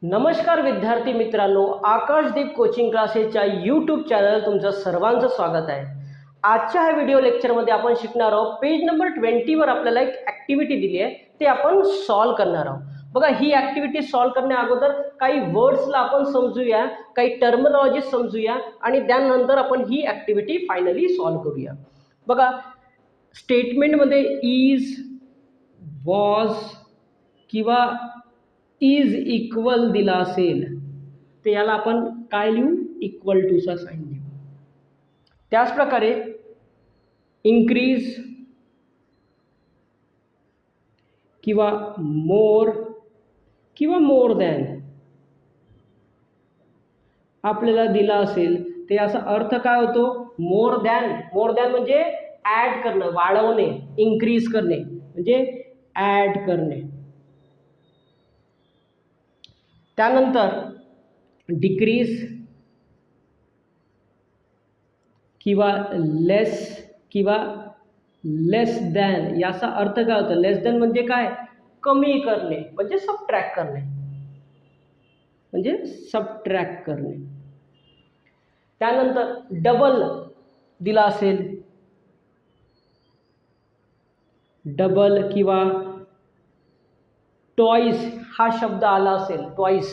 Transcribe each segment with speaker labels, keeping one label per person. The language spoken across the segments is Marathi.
Speaker 1: नमस्कार विद्यार्थी मित्रांनो, आकाशदीप कोचिंग क्लासेसच्या यूट्यूब चॅनल तुमचं सर्वांचं स्वागत आहे. आजच्या ह्या व्हिडिओ लेक्चरमध्ये आपण शिकणार आहोत. पेज नंबर 20वर आपल्याला एक ॲक्टिव्हिटी दिली आहे, ते आपण सॉल्व करणार आहोत. बघा, ही ॲक्टिव्हिटी सॉल्व करण्या अगोदर काही वर्ड्सला आपण समजूया, काही टर्मिनॉलॉजी समजूया आणि त्यानंतर आपण ही ॲक्टिव्हिटी फायनली सॉल्व करूया. बघा, स्टेटमेंटमध्ये इज, वॉज किंवा इज इक्वल दिला असेल तर याला आपण काय लिहू? इक्वल टूचा साईन लिहू. त्याचप्रकारे इन्क्रीज किंवा मोर किंवा मोर दॅन आपल्याला दिला असेल तर याचा अर्थ काय होतो? मोर दॅन. मोर दॅन म्हणजे ॲड करणं, वाढवणे. इन्क्रीज करणे म्हणजे ॲड करणे. त्यानंतर डिक्रीज किंवा लेस किंवा लेस दॅन याचा अर्थ काय होतो? लेस दॅन म्हणजे काय? कमी करणे म्हणजे सबट्रॅक्ट करणे, म्हणजे सबट्रॅक्ट करणे. त्यानंतर डबल दिला असेल, डबल किंवा ट्वाइस हा शब्द आला असेल, ट्वाइस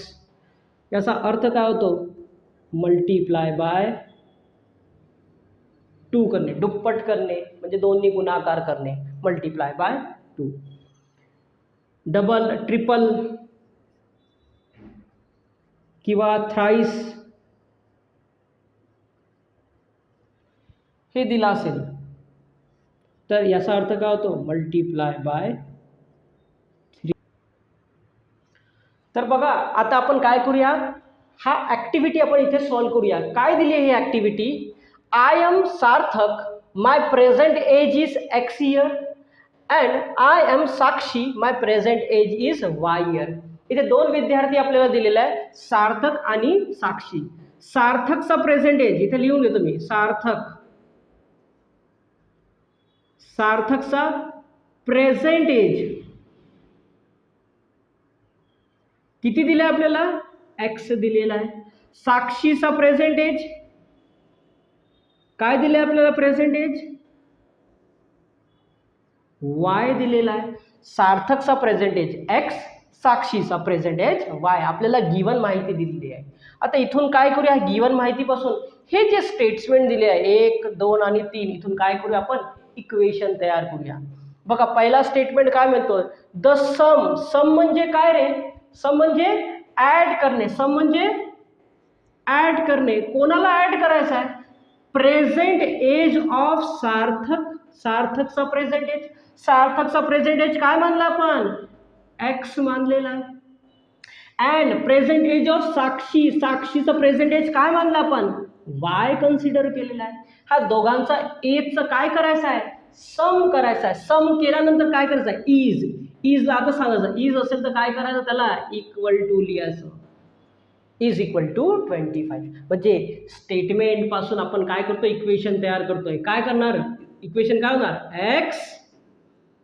Speaker 1: याचा अर्थ काय होतो? मल्टीप्लाय बाय 2 करणे, दुप्पट करणे म्हणजे दोन्ही गुणाकार करणे, मल्टीप्लाय बाय 2. डबल, ट्रिपल किंवा थ्राइस हे दिला असेल तर याचा अर्थ काय होतो? Multiply by 3. तर बघा, आता आपण काय करूया? हा ॲक्टिव्हिटी आपण इथे सॉल्व करूया. काय दिली आहे ही activity? I am Sarthak, my present age is X year and I am Sakshi, my present age is Y year. इथे दोन विद्यार्थी आपल्याला दिलेला आहे, सार्थक आणि साक्षी. सार्थकचा प्रेझेंट एज इथे लिहून घेतो मी. सार्थकचा प्रेझेंट एज किती दिले आपल्याला? एक्स दिलेला आहे. साक्षीचा प्रेझेंट एज काय दिले आपल्याला? प्रेझेंट एज वाय दिलेला आहे. सार्थकचा प्रेझेंट एज एक्स, साक्षीचा प्रेझेंट एज वाय. आपल्याला गिवन माहिती दिलेली आहे. आता इथून काय करूया? गिवन माहितीपासून हे जे स्टेटमेंट दिले आहे 1, 2 आणि 3, इथून काय करूया? आपण इक्वेशन तयार करूया. बघा, पहिला स्टेटमेंट काय म्हणतो? द सम. सम म्हणजे काय रे? सम म्हणजे ऍड करणे. सम म्हणजे ऍड करणे. कोणाला ऍड करायचं आहे? Present age of Sarthak. सार्थकचा प्रेझेंट एज. सार्थकचा प्रेझेंट एज काय मानला आपण? एक्स मानलेला आहे. And present age of Sakshi. साक्षीचं प्रेझेंट एज काय मानलं आपण? वाय कन्सिडर केलेला आहे. हा दोघांचा एजचं काय करायचं आहे? सम करायचा आहे. सम केल्यानंतर काय करायचं आहे? इज. इज आता सांगायचं. इज असेल तर काय करायचं? त्याला इक्वल टू लिहायचं. Is equal to 25. म्हणजे स्टेटमेंट पासून आपण काय करतो? इक्वेशन तयार करतोय. काय करणार? इक्वेशन काय होणार? X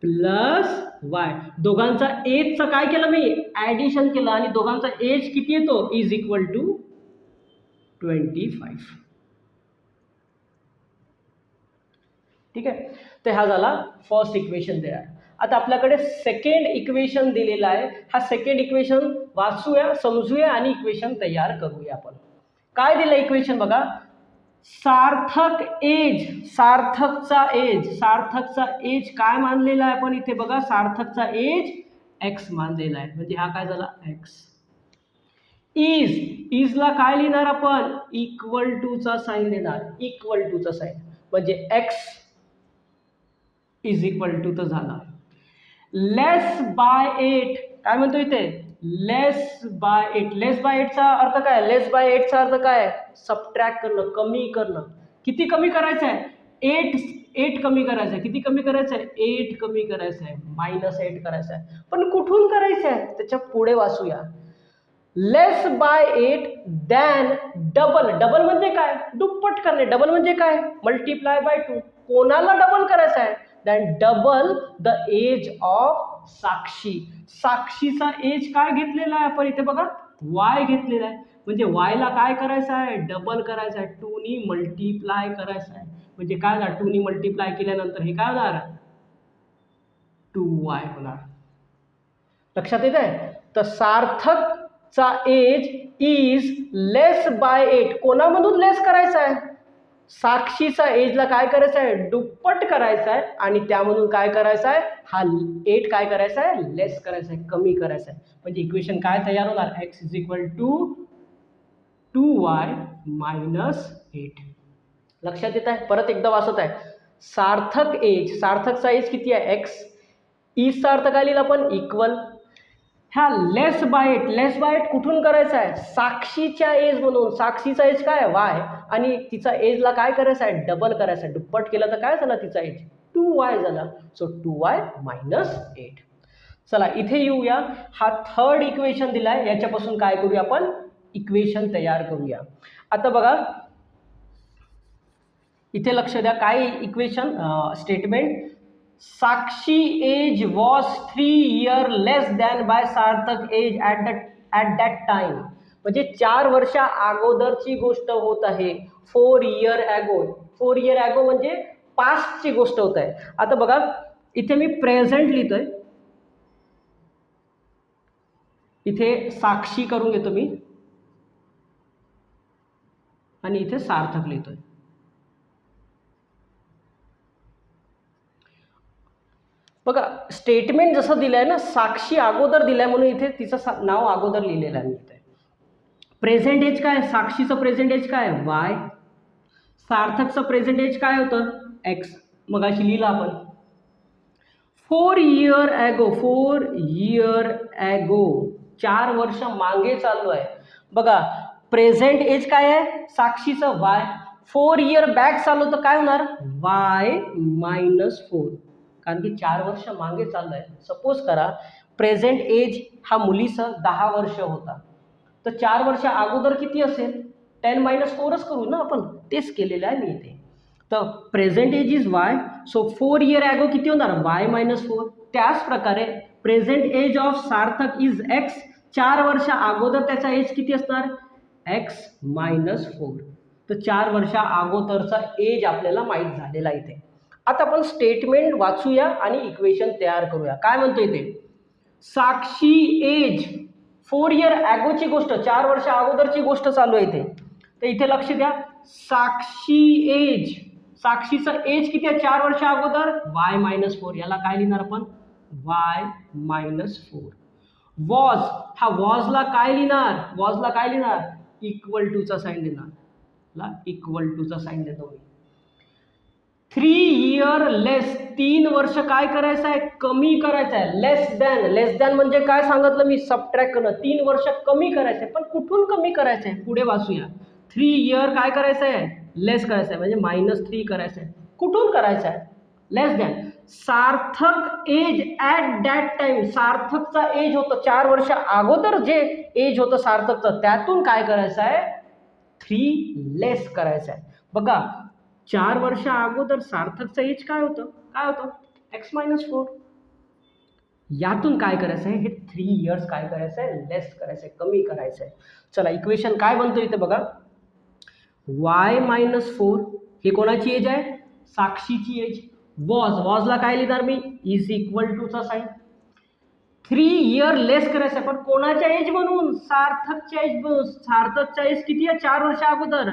Speaker 1: plus Y. दोघांचा एजचं काय केलं मी? ॲडिशन केलं आणि दोघांचा एज किती येतो? Is equal to 25. ठीक आहे. तर हा झाला फर्स्ट इक्वेशन तयार. आता आपल्याकडे सेकंड इक्वेशन दिलेला आहे. हा सेकंड इक्वेशन वाचूया, समजूया आणि इक्वेशन तयार करूया आपण. काय दिलं इक्वेशन बघा? सार्थक एज. सार्थकचा एज. सार्थकचा एज काय मानलेला आहे आपण इथे? बघा, सार्थकचा एज एक्स मानलेला आहे. म्हणजे हा काय झाला? एक्स. इज. इजला काय लिहिणार आपण? इक्वल टूचा साईन देणार. इक्वल टूचा साईन म्हणजे एक्स इज इक्वल टू तर झाला. लेस बाय 8 काय म्हणतो इथे? लेस बाय 8. लेस बाय 8चा अर्थ काय? लेस बाय 8चा अर्थ काय? सबट्रॅक्ट करणं, कमी करणं. किती कमी करायचं आहे? 8 कमी करायचं आहे. किती कमी करायचं आहे? 8 कमी करायचं आहे. -8 करायचं आहे. पण कुठून करायचं आहे? त्याच्या पुढे वाचूया. Less by 8 than double. Double म्हणजे काय? दुप्पट करणे. डबल म्हणजे काय? Multiply by 2. कोणाला डबल करायचं आहे? Than double the age of Sakshi. साक्षीचा एज काय घेतलेला आहे आपण इथे बघा? वाय घेतलेला आहे, म्हणजे वायला काय करायचं आहे, डबल करायचं आहे, 2नी मल्टिप्लाय करायचं आहे. म्हणजे काय होणार, 2नी मल्टिप्लाय केल्यानंतर हे काय होणार, 2y होणार. लक्षात येत आहे. तर सार्थकचा एज इज लेस बाय 8. कोणामधून लेस करायचा आहे, साक्षीचा एजला काय करायचं आहे, दुप्पट करायचा आहे, आणि त्यामधून काय करायचं आहे, हा 8 काय करायचा आहे, लेस करायचा आहे, कमी करायचा आहे. म्हणजे इक्वेशन काय तयार होणार, x is equal to 2y minus 8. लक्षात येत आहे. परत एकदा वाचत आहे. सार्थक एज, सार्थकचा एज किती आहे, x. इज सार्थक आलेला आपण इक्वल, ह्या लेस बाय 8, लेस बाय 8 कुठून करायचा आहे, साक्षीच्या एज म्हणून. साक्षीचा एज काय आहे, y, आणि तिचा एजला काय करायचं आहे, डबल करायचं आहे. दुप्पट केलं तर काय झालं, तिचा एज 2y झाला. So 2y minus 8. चला इथे येऊया. हा थर्ड इक्वेशन दिलाय, याच्यापासून काय करूया आपण, इक्वेशन तयार करूया. आता बघा इथे लक्ष द्या, काय equation statement, Sakshi age was 3 years less than by Sarthak age at that time. म्हणजे 4 वर्ष अगोदरची गोष्ट होत आहे. 4 years ago. 4 years ago म्हणजे पास्टची गोष्ट होत आहे. आता बघा इथे मी प्रेझेंट लिहितोय, इथे साक्षी करून घेतो मी, आणि इथे सार्थक लिहितोय. बघा स्टेटमेंट जसं दिलंय ना, साक्षी अगोदर दिलाय म्हणून इथे तिचं नाव अगोदर लिहिलेलं आहे. इथे प्रेझेंट एज काय, साक्षीचं प्रेझेंट एज काय, वाय. सार्थकचं प्रेझेंट एज काय होतं, एक्स. मग अशी लिहिलं आपण. 4 years ago, 4 years ago, 4 वर्ष मागे चालू आहे. बघा प्रेझेंट एज काय आहे, साक्षीचं वाय. 4 years बॅक चालू तर काय होणार, वाय मायनस 4, कारण की 4 वर्ष मागे चालू आहे. सपोज करा प्रेझेंट एज हा मुलीचा 10 वर्ष होता, तर 4 वर्ष अगोदर किती असेल, 10 - 4च करू ना आपण, तेच केलेलं आहे मी इथे. तर present age is Y, so 4 years ago किती होणार, वाय मायनस 4. त्याच प्रकारे present age of Sarthak is X, 4 वर्ष अगोदर त्याचा एज किती असणार, एक्स मायनस 4. तर 4 वर्ष अगोदरचा एज आपल्याला माहीत झालेला इथे. आता आपण स्टेटमेंट वाचूया आणि इक्वेशन तयार करूया. काय म्हणतो इथे, साक्षी एज 4 years ॲगोची गोष्ट, 4 वर्ष अगोदरची गोष्ट चालू आहे इथे. तर इथे लक्ष द्या, साक्षी एज, साक्षीचं एज किती आहे 4 वर्ष अगोदर, वाय मायनस 4. याला काय लिहिणार आपण, वाय मायनस 4. वॉज, हा वॉजला काय लिहिणार, वॉजला काय लिहिणार, इक्वल टूचा साईन देणार, इक्वल टूचा साईन देतो मी. 3 years लेस, 3 वर्ष काय करायचं आहे, कमी करायचं आहे. लेस दॅन, लेस दॅन म्हणजे काय सांगितलं मी, सबट्रॅक्ट करणं. 3 वर्ष कमी करायचं आहे, पण कुठून कमी करायचं आहे, पुढे वाचूया. 3 years काय करायचं आहे, लेस करायचं आहे, म्हणजे -3 करायचं आहे. कुठून करायचं आहे, less than. Sarthak age at that time, सार्थकचा एज होतं 4 वर्ष अगोदर जे एज होतं सार्थकचं, त्यातून काय करायचं आहे, 3 लेस करायचं आहे. बघा 4 वर्ष अगोदर सार्थकचं एज काय होतं, एक्स मायनस 4. यातून काय करायचं आहे, हे 3 years काय करायचं आहे, लेस करायचं आहे, कमी करायचं आहे. चला इक्वेशन काय बनतो इथे बघा, वाय मायनस 4 हे कोणाची एज आहे, साक्षीची एज. वॉज, वॉजला काय लिहिणार मी, इज इक्वल टूचा साईन. 3 years लेस करायचं आहे, पण कोणाच्या एज म्हणून, सार्थकच्या एज म्हणून. सार्थकचा एज किती आहे 4 वर्ष अगोदर,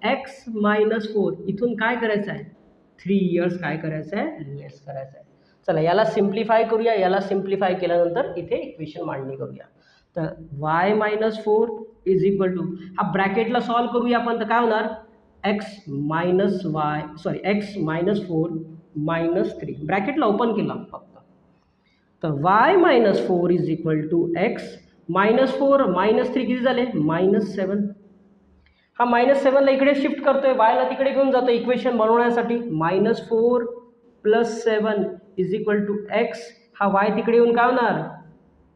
Speaker 1: एक्स मायनस 4. इथून काय करायचं आहे, 3 years काय करायचं आहे, लेस करायचं आहे. चला याला सिम्प्लिफाय करूया. याला सिम्प्लिफाय केल्यानंतर इथे इक्वेशन मांडणी करूया. तर y minus 4 is equal to, हा ब्रॅकेटला सॉल्व करूया आपण, तर काय होणार, एक्स मायनस 4 मायनस 3, ब्रॅकेटला ओपन केला फक्त. तर y minus 4 is equal to x minus 4 minus 3 किती झाले, -7. हा -7ला इकडे शिफ्ट करतोय, वायला तिकडे घेऊन जातो इक्वेशन बनवण्यासाठी. -4 + 7 इज इक्वल टू एक्स, हा वाय तिकडे येऊन काय होणार,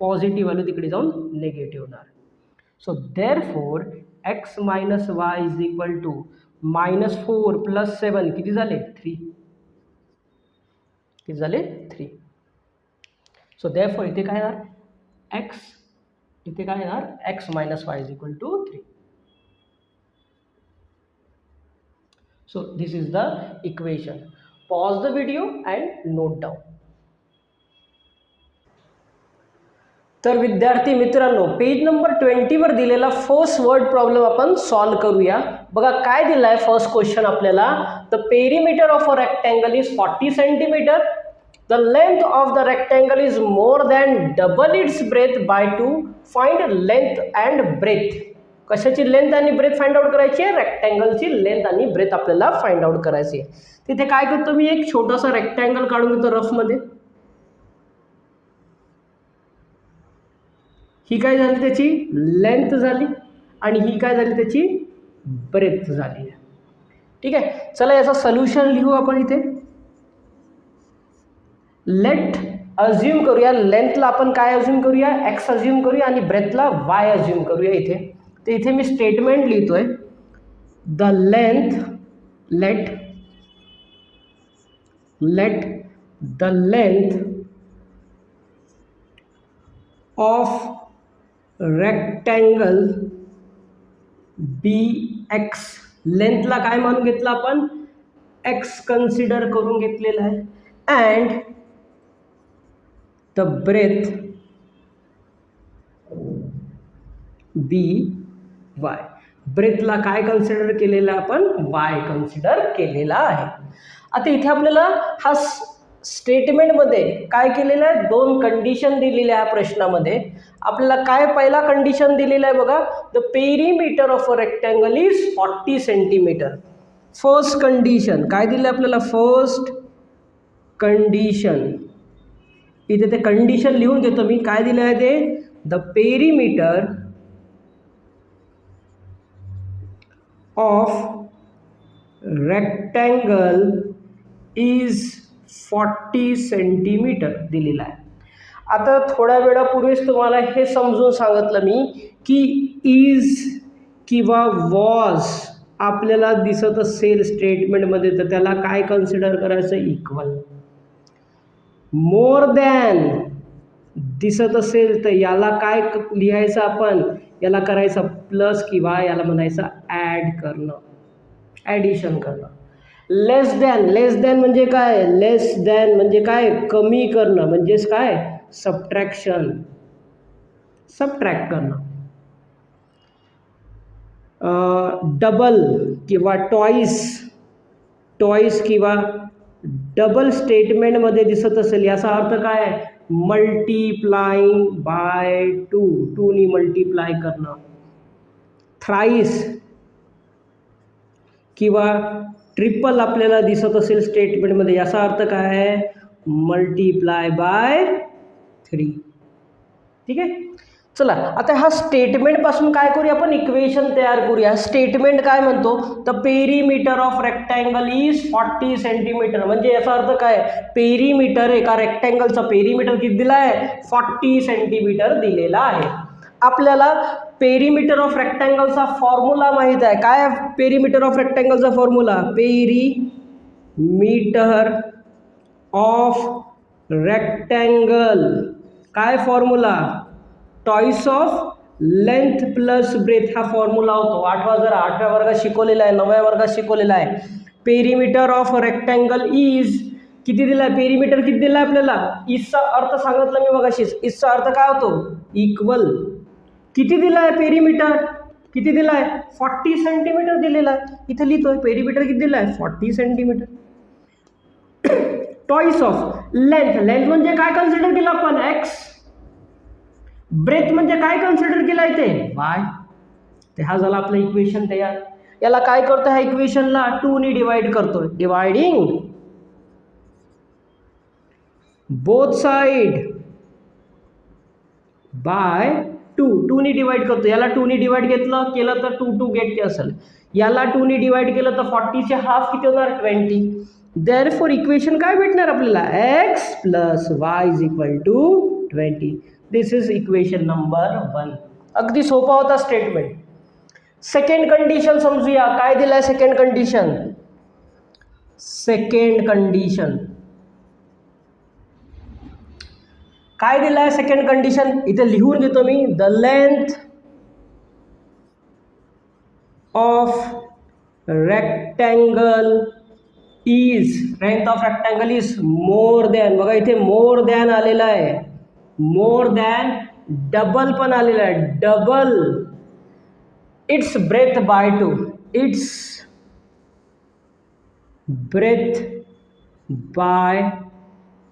Speaker 1: पॉझिटिव्ह व्हॅल्यू तिकडे जाऊन निगेटिव्ह होणार. So therefore x minus y is equal to -4 + 7 किती झाले, 3. किती झाले, 3. सो देअरफॉर इथे काय येणार, एक्स इथे काय येणार x minus y is equal to 3. So this is the equation. Pause the video and note down. तर विद्यार्थी मित्रांनो, पेज नंबर 20 वर दिलेला फर्स्ट वर्ड प्रॉब्लेम आपण सॉल्व करूया. बघा काय दिलाय फर्स्ट क्वेश्चन आपल्याला. The perimeter of a rectangle is 40 centimetre. The length of the rectangle is more than double its breadth by 2. Find length and breadth. कशाची लेंथ आणि ब्रेथ फाइंड आउट करायची आहे? रेक्टँगलची लेंथ आणि ब्रेथ आपल्याला फाइंड आउट करायची आहे. तिथे काय करतो मी, एक छोटासा रेक्टँगल काढून घेतो रफ मध्ये. ही काय झाली त्याची लेंथ झाली आणि ही काय झाली त्याची ब्रेथ झाली. ठीक आहे, चला याचं सोल्युशन लिहू आपण इथे. लेट अज्युम करूया, लेंथला आपण काय अज्युम करूया, एक्स अज्युम करूया आणि ब्रेथला वाय अज्युम करूया इथे. तर इथे मी स्टेटमेंट लिहितोय, the let the length of rectangle be X. लेंथला काय म्हणून घेतलं आपण, एक्स कन्सिडर करून घेतलेला आहे. And the breadth be Y. ब्रेथला काय कन्सिडर केलेला आपण, वाय कन्सिडर केलेला आहे. आता इथे आपल्याला हा स्टेटमेंटमध्ये काय केलेलं आहे, दोन कंडिशन दिलेल्या आहे प्रश्नामध्ये. आपल्याला काय पहिला कंडिशन दिलेला आहे बघा, the perimeter of a rectangle is 40 centimetre. First condition काय दिलं आपल्याला, फर्स्ट कंडिशन. इथे ते कंडिशन लिहून देतो मी. काय दिलं आहे ते, the perimeter of rectangle is 40 centimetre दिलेला आहे. आता थोड्या वेळापूर्वीच तुम्हाला हे समजून सांगितलं मी की इज किंवा वॉज आपल्याला दिसत असेल स्टेटमेंटमध्ये तर त्याला काय कन्सिडर करायचं, इक्वल. मोर दॅन दिसत असेल तर याला काय लिहायचं आपण, याला करायचं प्लस किंवा याला म्हणायचं ॲड करणं, ॲडिशन करणं. लेस दॅन म्हणजे काय, लेस दॅन म्हणजे काय, कमी करणं, म्हणजेच काय, सबट्रॅक्ट करणं. डबल किंवा टॉईस किंवा डबल स्टेटमेंटमध्ये दिसत असेल याचा अर्थ काय, मल्टीप्लाइंग बाय 2 नी मल्टीप्लाय करणं. थ्राईस किंवा ट्रिपल आपल्याला दिसत असेल स्टेटमेंटमध्ये याचा अर्थ काय आहे, मल्टीप्लाय बाय 3. ठीक आहे, चला आता हा स्टेटमेंट पासून काय करूया आपण, इक्वेशन तयार करूया. स्टेटमेंट काय म्हणतो, the perimeter of rectangle is 40 centimetre. म्हणजे याचा अर्थ काय, पेरीमीटर एका रेक्टँगलचा पेरीमीटर किती दिला आहे, 40 सेंटीमीटर दिलेला आहे. आपल्याला पेरीमीटर ऑफ रेक्टँगलचा फॉर्म्युला माहित आहे. काय पेरीमीटर ऑफ रेक्टँगलचा फॉर्म्युला, पेरीमीटर ऑफ रेक्टँगल काय formula, twice of length plus breadth हा फॉर्म्युला होतो. 8व्या वर्गात शिकवलेला आहे, 9व्या वर्गात शिकवलेला आहे. पेरीमीटर ऑफ रेक्टँगल इज किती दिला आहे, पेरीमीटर किती दिला आहे आपल्याला, इजचा अर्थ सांगितलं मी मगाशीच. इजचा अर्थ काय होतो, इक्वल. किती दिला आहे पेरीमीटर, किती दिला आहे, 40 सेंटीमीटर दिलेला आहे. इथे लिहितोय पेरीमीटर किती दिला आहे, 40 सेंटीमीटर. टॉईस ऑफ लेंथ म्हणजे काय कन्सिडर केलं आपण, एक्स. ब्रेथ म्हणजे काय कन्सिडर केलं आहे ते, वाय. ते हा झाला आपलं इक्वेशन तयार. याला काय करतो, ह्या इक्वेशनला 2 नी डिवाइड करतोय, डिवाइडिंग बोथ साइड बाय 2 नी डिवाइड करतो. याला 2 नी डिवाइड केलं तर 2 गेट कॅन्सल. याला 2 नी डिवाइड केलं तर 40 चे हाफ किती होणार, 20. देअरफॉर इक्वेशन काय भेटणार आपल्याला, x plus y is equal to 20. This is equation number 1. अगदी सोपा होता स्टेटमेंट. सेकंड कंडिशन समजूया. काय दिलाय सेकंड कंडिशन, काय दिलं आहे सेकंड कंडिशन, इथे लिहून घेतो मी, the length of rectangle is more than, बघा इथे मोर दॅन आलेला आहे, मोर दॅन डबल पण आलेला आहे, double its breadth by 2, its breadth by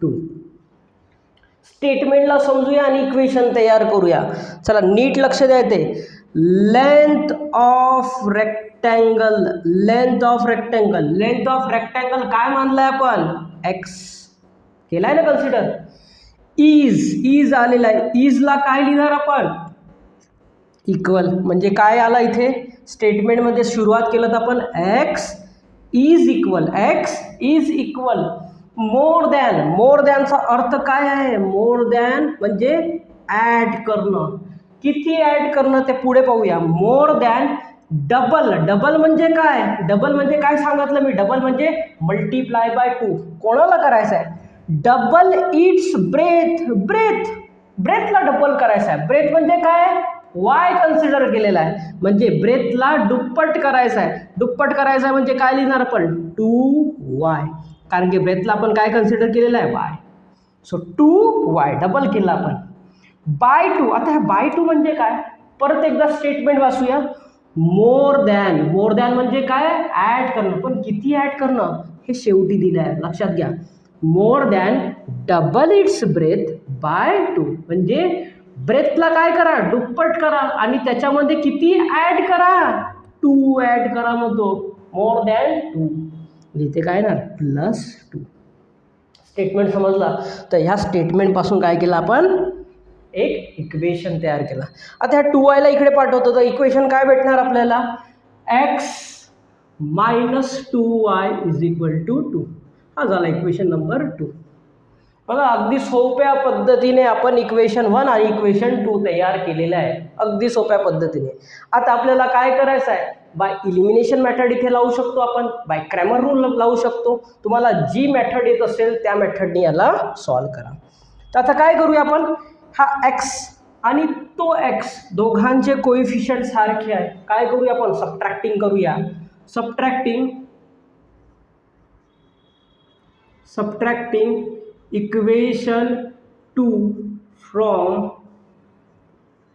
Speaker 1: 2. स्टेटमेंटला समजूया आणि इक्वेशन तयार करूया. चला नीट लक्ष द्या इथे. Length of rectangle, length of rectangle, length of rectangle काय मानलाय आपण, एक्स केलाय ना कन्सिडर. इज आलेला आहे, इजला काय लिहिणार आपण, इक्वल. म्हणजे काय आला इथे स्टेटमेंटमध्ये सुरुवात केलं तर आपण X is equal more than. More दॅनचा अर्थ काय आहे, मोर दॅन म्हणजे ॲड करणं. किती ॲड करणं ते पुढे पाहूया. मोर दॅन डबल, डबल म्हणजे काय, डबल म्हणजे काय सांगितलं मी, डबल म्हणजे मल्टिप्लाय बाय 2. कोणाला करायचं आहे, डबल इट्स ब्रेथ, ब्रेथला डबल करायचं आहे. ब्रेथ म्हणजे काय, वाय कन्सिडर केलेला आहे, म्हणजे ब्रेथला दुप्पट करायचं आहे. दुप्पट करायचं आहे म्हणजे काय लिहिणार आपण, 2y, कारण की ब्रेथला आपण काय कन्सिडर केलेलं आहे, y. सो 2y डबल केला आपण बाय 2. आता ह्या बाय 2 म्हणजे काय, परत एकदा स्टेटमेंट वाचूया. मोर दॅन, मोर दॅन म्हणजे काय, ॲड करणं. पण किती ॲड करणं हे शेवटी दिलं आहे, लक्षात घ्या. More than double its breadth by 2 म्हणजे ब्रेथला काय करा, दुप्पट करा आणि त्याच्यामध्ये किती ॲड करा, 2 ॲड करा. म्हणतो मोर दॅन 2, इथे काय ना प्लस 2. स्टेटमेंट समजला. तर ह्या स्टेटमेंटपासून काय केलं आपण, एक इक्वेशन तयार केला. आता ह्या 2yला इकडे पाठवतो तर इक्वेशन काय भेटणार आपल्याला, x minus 2y is equal to 2. हा झाला इक्वेशन नंबर 2. बघा अगदी सोप्या पद्धतीने आपण इक्वेशन 1 आणि इक्वेशन 2 तयार केलेलं आहे, अगदी सोप्या पद्धतीने. आता आपल्याला काय करायचं आहे, बाय इलिमिनेशन मेथड इथे लावू शकतो आपण, बाय क्रॅमर रूल लावू शकतो. तुम्हाला जी मेथड येत असेल त्या मेथडने याला सॉल्व करा. तर आता काय करूया आपण, हा x आणि तो x दोघांचे कोएफिशियंट सारखे आहे. काय करूया आपण, सबट्रॅक्टिंग करूया. Subtracting equation 2 from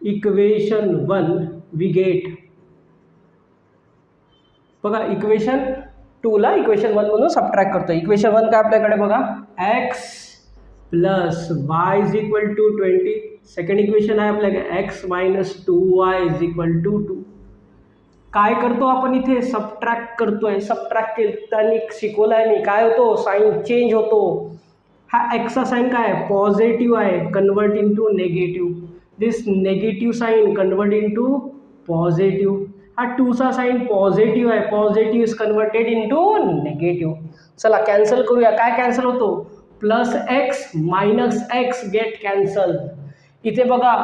Speaker 1: equation 1 we get. बघा इक्वेशन 2ला इक्वेशन 1 म्हणून सबट्रॅक्ट करतो. इक्वेशन 1 काय आपल्याकडे बघा, x plus y is equal to 20. Second equation आहे आपल्याकडे x minus 2y is equal to 2. काय करतो आपण इथे, सबट्रॅक्ट करतोय. सबट्रॅक्ट केल्याने शिकवलं आहे मी, काय होतो, साईन चेंज होतो. हा एक्सचा साईन काय आहे, पॉझिटिव्ह आहे, convert into negative. This negative sign convert into positive. हा 2चा साईन पॉझिटिव्ह आहे, positive is converted into negative. चला कॅन्सल करूया. काय कॅन्सल होतो, plus X minus X get cancel. इथे बघा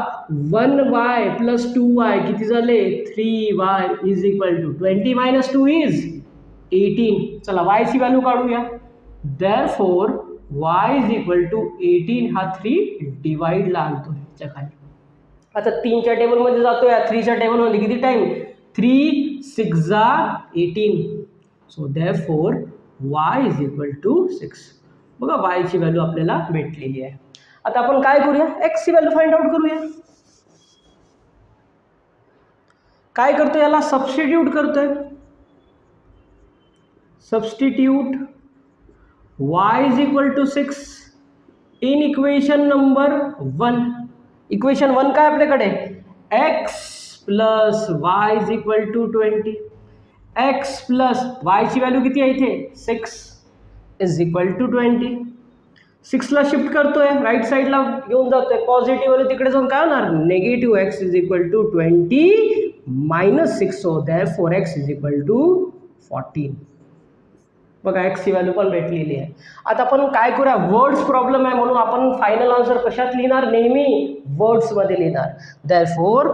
Speaker 1: 1y प्लस 2y किती झाले, 3y is equal to 20 minus 2 is 18. चला y ची व्हॅल्यू काढूया. Therefore y is equal to 18. हा 3 डिवाइडला आणतो ह्याच्या खाली. आता 3च्या टेबलमध्ये जातोय, 3च्या टेबलमध्ये किती time, 3 6 18. So therefore y is equal to 6. बघा y ची व्हॅल्यू आपल्याला भेटलेली आहे. आता आपण काय करूया, x ची व्हॅल्यू फाइंड आउट करूया. काय करतो, याला सबस्टिट्यूट करतोय. Substitute y is equal to 6 in equation number 1. Equation 1 काय आपल्याकडे, x plus y is equal to 20. x plus y ची व्हॅल्यू किती आहे इथे, 6 इज इक्वल टू 20. 6ला शिफ्ट करतोय, राईट साईडला घेऊन जातोय, पॉझिटिव्ह वाले तिकडे जाऊन काय होणार, negative. x is equal to 20 minus 6. So therefore x is equal to 14. बघा x ची व्हॅल्यू पण भेटलेली आहे. आता आपण काय करूया, वर्ड्स प्रॉब्लेम आहे म्हणून आपण फायनल आन्सर कशात लिहिणार, नेहमी वर्ड्स मध्ये लिहिणार. Therefore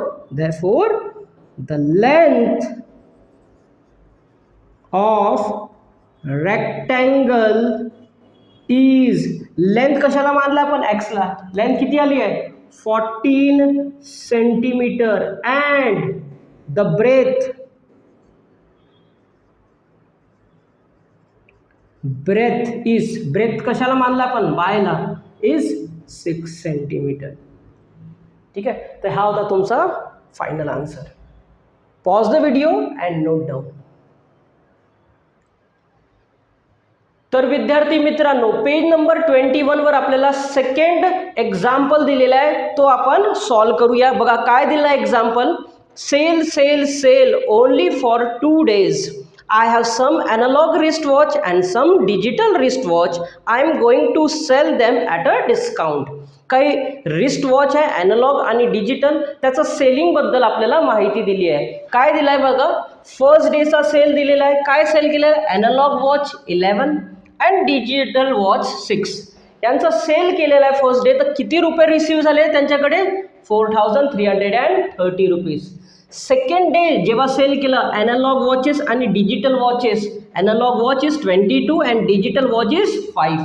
Speaker 1: the length of rectangle is length कशाला मानला आपण एक्सला, लेंथ किती आली आहे 14 centimetre and the breadth is, breadth कशाला मानला आपण बायला, इज 6 सेंटीमीटर. ठीक आहे, तर हा होता तुमचा final answer. Pause the video and note down. तर विद्यार्थी मित्रांनो, पेज नंबर 21 वर आपल्याला सेकंड एक्झाम्पल दिलेला आहे, तो आपण सॉल्व करूया. बघा काय दिलेला आहे example. Sale sale sale only for 2 days. I have some analog wristwatch and some digital wristwatch. I am going to sell them at a discount. काही रिस्ट वॉच आहे ॲनालॉग आणि डिजिटल, त्याचं सेलिंग बद्दल आपल्याला माहिती दिली आहे. काय दिलं आहे बघा, फर्स्ट डेचा सेल दिलेला आहे. काय सेल केलं आहे, analogue watch 11 and digital watch 6 यांचा सेल केलेला आहे फर्स्ट डे. तर किती रुपये रिसीव्ह झाले त्यांच्याकडे, 4330 रुपीज. सेकंड डे जेव्हा सेल केलं ॲनालॉग वॉचेस आणि digital watches, analogue watch is 22 and digital watch is 5.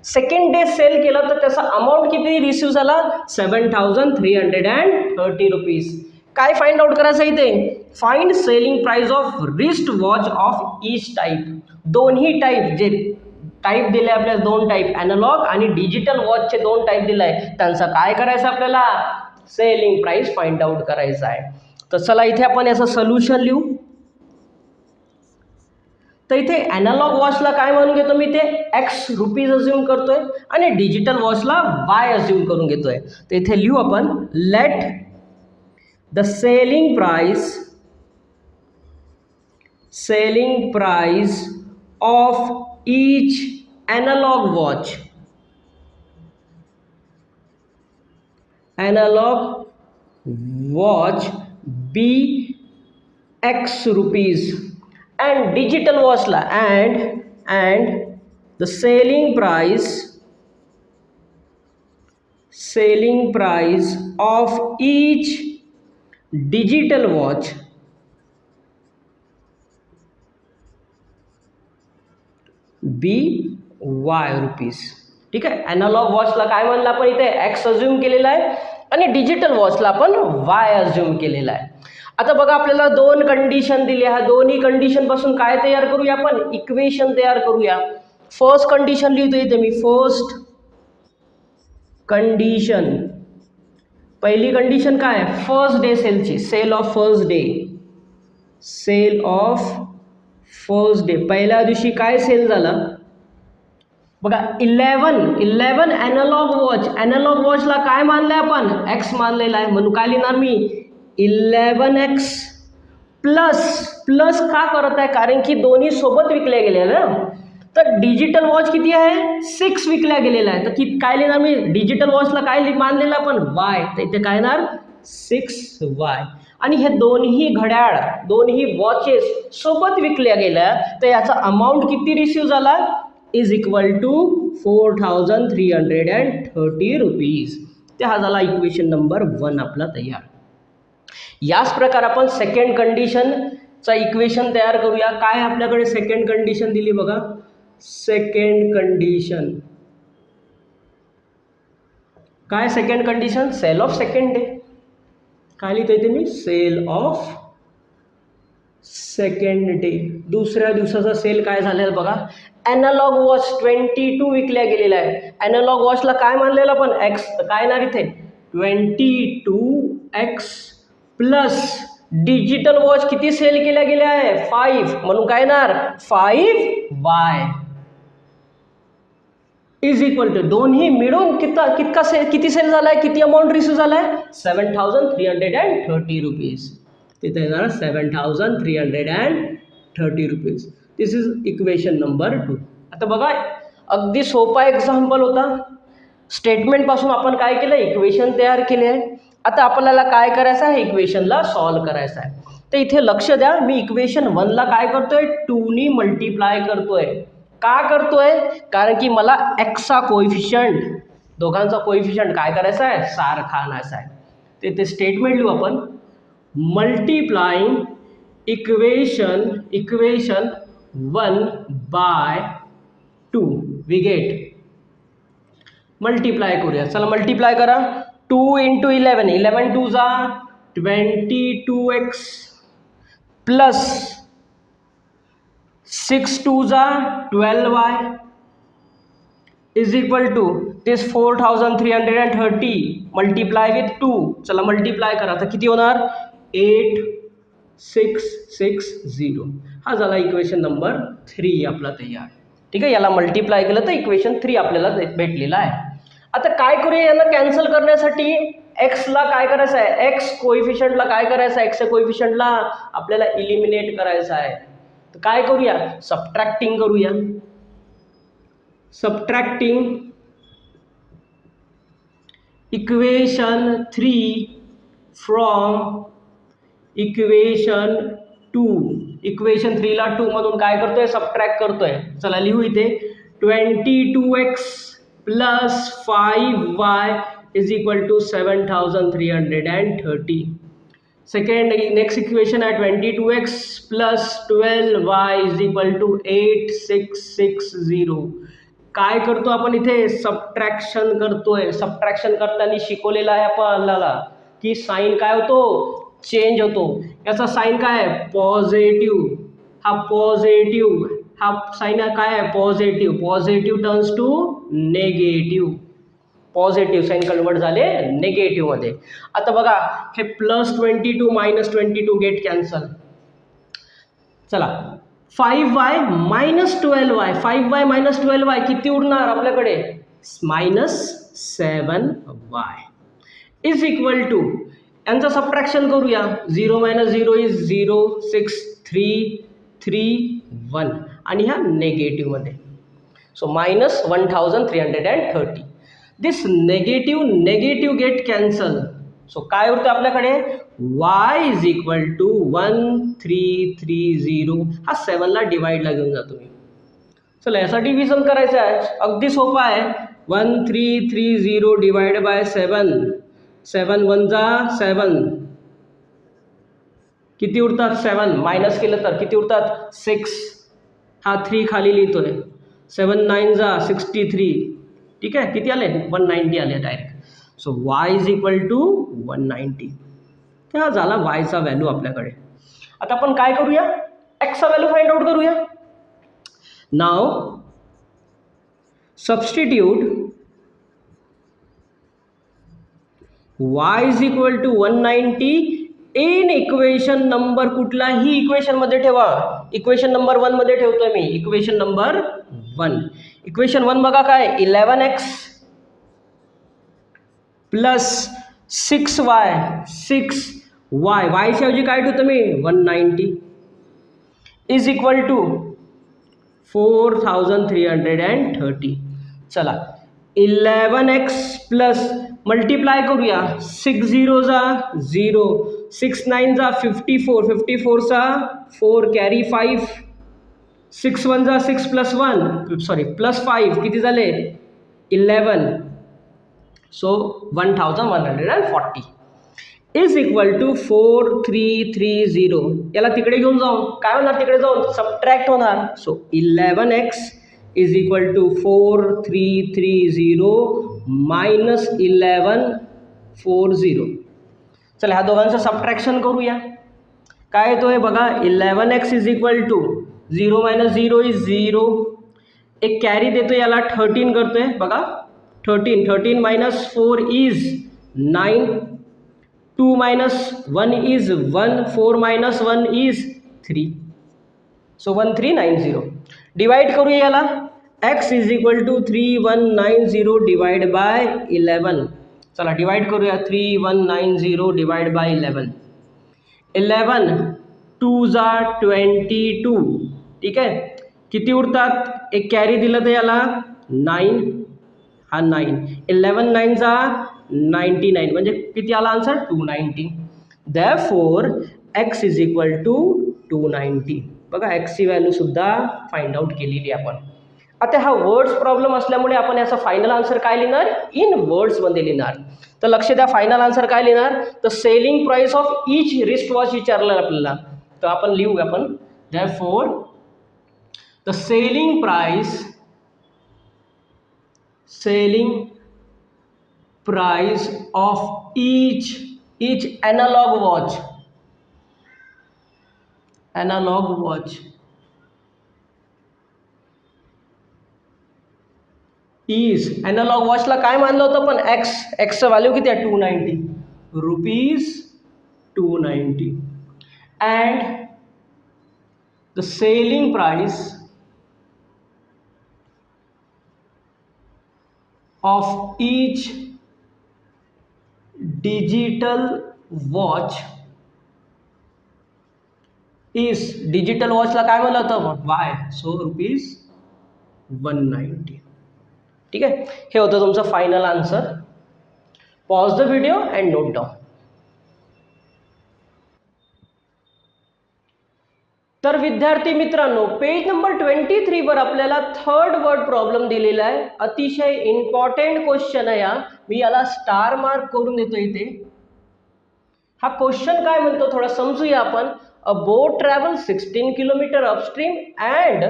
Speaker 1: Second day sale केलं तर त्याचा अमाऊंट किती रिसीव्ह झाला, 7330 रुपीज. काय फाइंड आउट करायचं इथे, find selling price of wrist watch of each type. दोन्ही टाईप जे टाईप दिले आपल्याला, दोन टाईप ॲनालॉग आणि डिजिटल वॉचचे दोन टाईप दिले आहे, त्यांचं काय करायचं आपल्याला, सेलिंग प्राइस फाइंड आउट करायचं आहे. तर चला इथे आपण याचं सोल्युशन लिहू. तर इथे ॲनालॉग वॉचला काय म्हणून घेतो मी, ते एक्स रुपीज अज्युम करतोय आणि डिजिटल वॉचला वाय अज्युम करून घेतोय. तर इथे लिहू आपण, let the selling price of each analogue watch be x rupees and digital watchला and the selling price of each digital watch be y rupees. ठीक आहे, ॲनालॉग वॉचला काय म्हणलं आपण इथे एक्स अज्युम केलेला आहे आणि डिजिटल वॉचला आपण वाय अज्युम केलेला आहे. आता बघा आपल्याला दोन कंडिशन दिल्या, ह्या दोन्ही कंडिशन पासून काय तयार करूया आपण, इक्वेशन तयार करूया. फर्स्ट कंडिशन लिहितो इथे मी, फर्स्ट कंडिशन, पहिली कंडिशन काय आहे, फर्स्ट डे सेलची, सेल ऑफ फर्स्ट डे, पहिल्या दिवशी काय सेल झाला बघा, 11 ॲनालॉग वॉचला काय मानलंय आपण, एक्स मानलेला आहे, म्हणून काय लिहिणार मी 11x प्लस का करत आहे, कारण की दोन्ही सोबत विकल्या गेल्या ना. तर डिजिटल वॉच किती आहे, 6 विकल्या गेलेला आहे. तर काय लिहिणार मी, डिजिटल वॉचला काय मानलेलं आपण वाय, तर इथे काय येणार 6y. आणि हे दोन्ही घड्याळ, दोन्ही वॉचेस सोबत विकल्या गेल्या, तर याचा अमाऊंट किती रिसीव्ह झाला, इज इक्वल टू 4330 रुपीज. ते हा झाला इक्वेशन नंबर 1 आपला तयार. याच प्रकार आपण सेकंड कंडिशनचा इक्वेशन तयार करूया. काय आपल्याकडे सेकंड कंडिशन दिली बघा, सेकंड कंडिशन काय, second condition sale of second day. काय लिहितो इथे मी, सेल ऑफ सेकंड डे, दुसऱ्या दिवसाचा सेल काय झालेला बघा. ॲनालॉग वॉच 22 विकल्या गेलेला आहे, ॲनालॉग वॉचला काय मानलेलं आपण एक्स, तर काय येणार इथे 22x प्लस डिजिटल वॉच किती सेल केल्या गेल्या आहे 5, म्हणून काय येणार 5y इज इक्वल टू, दोन्ही मिळून किती सेल झालाय, किती अमाऊंट रिसीव्ह झालाय 7330 रुपीज. तिथे येणार 7330 rupees. This is equation number 2. आता बघा अगदी सोपा एक्झाम्पल होता. स्टेटमेंट पासून आपण काय केलं, इक्वेशन तयार केले आहे. आता आपल्याला काय करायचं आहे, इक्वेशनला सॉल्व करायचं आहे. तर इथे लक्ष द्या, मी इक्वेशन 1ला काय करतोय 2नी मल्टिप्लाय करतोय. का करतोय, कारण की मला एक्सचा कोएफिशियंट, दोघांचा कोएफिशियंट काय करायचा आहे, सारखा आणायचा आहे. ते स्टेटमेंट लिहू आपण, multiplying equation 1 by 2 we get multiply करूया. चला मल्टिप्लाय करा. 2 × 11, 11 2 जा 22x प्लस 6 2 जा 12y is equal to this 4330 multiply with 2. चला मल्टिप्लाय करा. तर किती होणार 8660. हा झाला इक्वेशन नंबर 3 आपला तयार. ठीक आहे, याला मल्टिप्लाय केलं तर इक्वेशन 3 आपल्याला भेटलेला आहे. आता काय करूया, यांना कॅन्सल करण्यासाठी एक्सला काय करायचं आहे, एक्स कोइफिशियंटला काय करायचं आहे, एक्सच्या कोइफिशियंटला आपल्याला इलिमिनेट करायचं आहे. तर काय करूया, सबट्रॅक्टिंग करूया. Subtracting equation 3 from equation 2. Equation 3 ला 2 मधून काय करतोय, सबट्रॅक्ट करतोय. चला लिहू इथे 22x plus 5y is equal to 7330. Second next equation आहे 22x plus 12y is equal to 8660. काय करतो आपण इथे, सबट्रॅक्शन करतोय. सबट्रॅक्शन करताना शिकवलेलं आहे आपल्याला की साइन काय होतो, चेंज होतो. याचा साइन काय आहे, पॉझिटिव्ह. हा पॉझिटिव्ह, हा साइन काय आहे, positive. Positive turns to negative. Positive sign convert झाले नेगेटिव्ह मध्ये. आता बघा हे प्लस 22 मायनस 22 गेट कॅन्सल. चला 5y minus 12y, 5y minus 12y किती उरणार आपल्याकडे, minus 7y is equal to, यांचं सबट्रॅक्शन करूया. 0 मायनस 0 इज 0, 6 3 3 1 आणि ह्या नेगेटिव्ह मध्ये. So minus 1330. दिस नेगेटिव्ह गेट कॅन्सल. सो काय होतं आपल्याकडे, y इज इक्वल टू 1330. हा 7 ला डिवाइडला घेऊन जातो मी. चला याचा डिव्हिजन करायचं आहे, अगदी सोपा आहे. 1330 डिवाइड बाय 7. 7 1 जा 7, किती उरतात, 7 मायनस केलं तर किती उरतात 6. हा 3 खाली लिहितोय. 7 9 जा 63. ठीक आहे, किती आले 190 आले direct. So y is equal to 190. हा झाला yचा व्हॅल्यू आपल्याकडे. आता आपण काय करूया, xचा व्हॅल्यू फाइंड आउट करूया. Now substitute y is equal to 190 in equation number, कुठलाही इक्वेशन मध्ये ठेवा. इक्वेशन नंबर 1 मध्ये ठेवतोय मी. Equation number 1. इक्वेशन 1 बघा काय, 11x प्लस 6y, 6y, च्या ऐवजी काय ठेवतो मी 190 इज इक्वल टू 4330. चला 11x प्लस मल्टिप्लाय करूया. 6 0 जा 0, 6 9 जा 54, 54 चा 4 कॅरी 5, 6 1 जा 6 प्लस 1 सॉरी प्लस 5 किती झाले 11. So 1140 is equal to 4330. याला तिकडे घेऊन जाऊन काय होणार, तिकडे जाऊन सबट्रॅक्ट होणार. So 11x is equal to 4330 minus 1140. चला ह्या दोघांचं सबट्रॅक्शन करूया. काय येतोय बघा, 11x is equal to 0 minus 0 is 0. एक कॅरी देतो, याला 13 करतोय बघा. 13 minus 4 is 9, 2 minus 1 is 1, 4 minus 1 is 3. So 1390. Divide करूया याला. x is equal to 3190 divide by 11. चला डिवाइड करूया. 3190 डिवाइड बाय 11. 11 2 जा 22. ठीक आहे, किती उरतात, एक कॅरी दिलं तर याला 9, हा 9. 11 9 जा 99 म्हणजे किती आला answer 290. Therefore x is equal to 290. बघा एक्सची व्हॅल्यू सुद्धा फाइंड आउट केलेली आपण. आता हा वर्ड्स प्रॉब्लेम असल्यामुळे आपण याचा फायनल आन्सर काय लिहिणार, इन वर्ड्समध्ये लिहिणार. तर लक्ष द्या, फायनल आन्सर काय लिहिणार, तर selling price of each wrist watch विचारलं आपल्याला. तर आपण लिहू आपण. Therefore the selling price of each analog watch is analog वॉचला काय मानलं होतं पण एक्सचं व्हॅल्यू किती आहे 290 rupees 290 and the selling price of each digital watch is digital वॉचला काय म्हणलं होतं वाय सो रुपीज 190. ठीक आहे, हे होतं तुमचं final answer. Pause the video and note down. तर विद्यार्थी मित्रांनो, पेज नंबर 23 वर आपल्याला थर्ड वर्ड प्रॉब्लेम दिलेला आहे. अतिशय इम्पॉर्टंट क्वेश्चन आहे. मी याला स्टार मार्क करून देतो इथे. हा क्वेश्चन काय म्हणतो थोडा समजूया आपण. अ boat travel 16 kilometre upstream and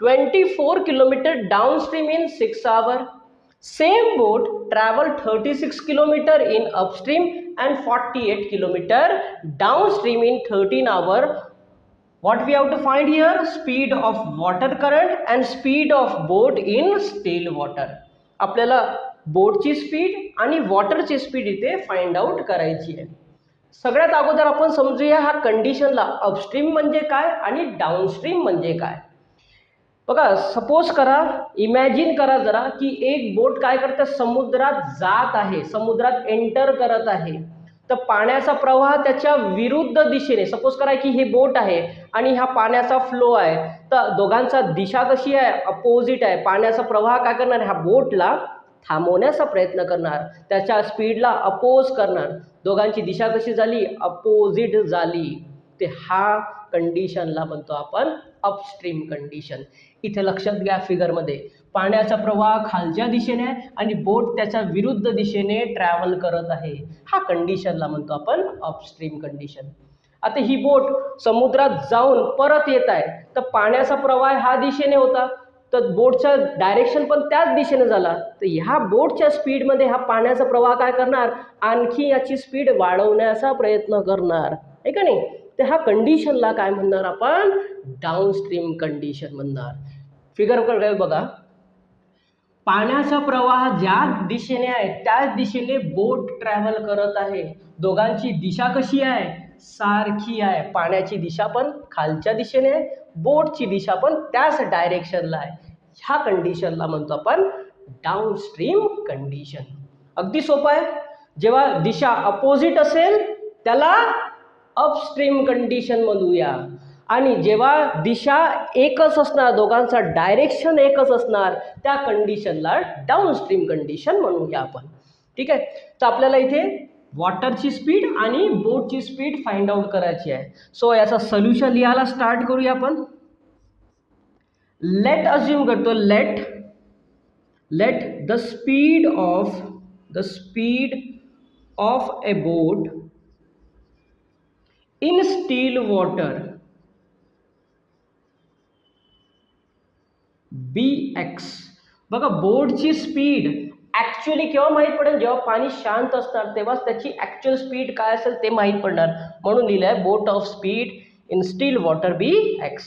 Speaker 1: 24 kilometre downstream in 6 hours. Same boat travel 36 kilometer in upstream and 48 kilometer downstream in 13 hours. What we have to find here? Speed of water current and speed of boat in still water. आपल्याला बोटची स्पीड आणि वॉटरची स्पीड इथे फाइंड आउट करायची आहे. सगळ्यात अगोदर आपण समजूया हा कंडिशनला अपस्ट्रीम म्हणजे काय आणि डाउनस्ट्रीम म्हणजे काय. बघा, सपोज करा, इमॅजिन करा जरा की एक बोट काय करते, समुद्रात जात आहे, समुद्रात एंटर करत आहे. तर पाण्याचा प्रवाह त्याच्या विरुद्ध दिशेने, सपोज करा की हे बोट आहे आणि हा पाण्याचा फ्लो आहे, तर दोघांचा दिशा कशी आहे, अपोजिट आहे. पाण्याचा प्रवाह काय करणार, ह्या बोटला थांबवण्याचा प्रयत्न करणार, त्याच्या स्पीडला अपोज करणार. दोघांची दिशा कशी झाली, अपोजिट झाली. ते हा कंडिशनला म्हणतो आपण अपस्ट्रीम कंडिशन. इथे लक्षात घ्या, फिगरमध्ये पाण्याचा प्रवाह खालच्या दिशेने आहे आणि बोट त्याच्या विरुद्ध दिशेने ट्रॅव्हल करत आहे. हा कंडिशनला म्हणतो आपण अपस्ट्रीम कंडिशन. आता ही बोट समुद्रात जाऊन परत येत आहे, तर पाण्याचा प्रवाह हा दिशेने होता, तर बोटचा डायरेक्शन पण त्याच दिशेने झाला. तर ह्या बोटच्या स्पीडमध्ये हा पाण्याचा प्रवाह काय करणार, आणखी याची स्पीड वाढवण्याचा प्रयत्न करणार, आहे का नाही. तर ह्या कंडिशनला काय म्हणणार आपण, डाउनस्ट्रीम कंडिशन म्हणणार. फिगरकडे बघा, पाण्याचा प्रवाह ज्या दिशेने आहे त्याच दिशेने बोट ट्रॅव्हल करत आहे. दोघांची दिशा कशी आहे, सारखी आहे. पाण्याची दिशा पण खालच्या दिशेने आहे, बोटची दिशा पण त्याच डायरेक्शनला आहे. ह्या कंडिशनला म्हणतो आपण डाउनस्ट्रीम कंडिशन. अगदी सोपं आहे. जेव्हा दिशा अपोजिट असेल त्याला अपस्ट्रीम कंडिशन म्हणूया, आणि जेव्हा दिशा एकच असणार, दोघांचा डायरेक्शन एकच असणार, त्या कंडिशनला डाउनस्ट्रीम कंडिशन म्हणूया आपण. ठीक आहे. तर आपल्याला इथे वॉटरची स्पीड आणि बोटची स्पीड फाइंड आउट करायची आहे. सो याचा सोल्युशन लिहायला स्टार्ट करूया आपण. लेट अज्युम करतो, let the speed of A boat in still water bx. बघा, बोटची स्पीड ॲक्च्युअली केव्हा माहीत पडेल, जेव्हा पाणी शांत असणार तेव्हाच त्याची ॲक्च्युअल स्पीड काय असेल ते माहीत पडणार. म्हणून लिहिलं आहे boat of speed in still water bx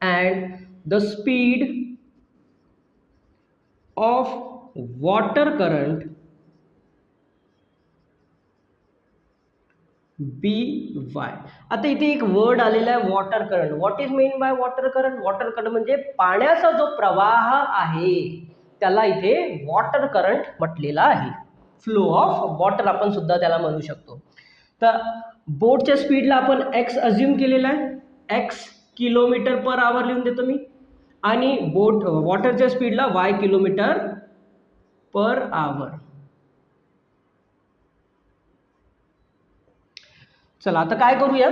Speaker 1: and the speed of water current by. आता इथे एक वर्ड आलेला आहे water current. What is mean by water current. Water current म्हणजे पाण्याचा जो प्रवाह आहे त्याला इथे वॉटर करंट म्हटलेला आहे. फ्लो ऑफ वॉटर आपण सुद्धा त्याला म्हणू शकतो. तर बोटच्या स्पीडला आपण एक्स अज्युम केलेला आहे, एक्स किलोमीटर पर आवर लिहून देतो मी, आणि वॉटरच्या स्पीडला वाय किलोमीटर पर आवर. चला आता काय करूया,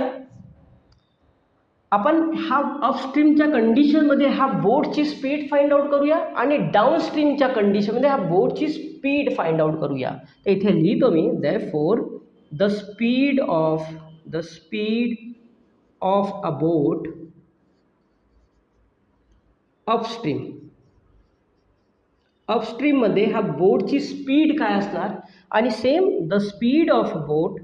Speaker 1: आपण हा अपस्ट्रीमच्या कंडिशनमध्ये हा बोटची स्पीड फाइंड आउट करूया आणि डाउनस्ट्रीमच्या कंडिशनमध्ये हा बोटची स्पीड फाइंड आउट करूया. तर इथे लिहितो मी, therefore the speed of a boat upstream अपस्ट्रीममध्ये हा बोटची स्पीड काय असणार आणि same the speed of boat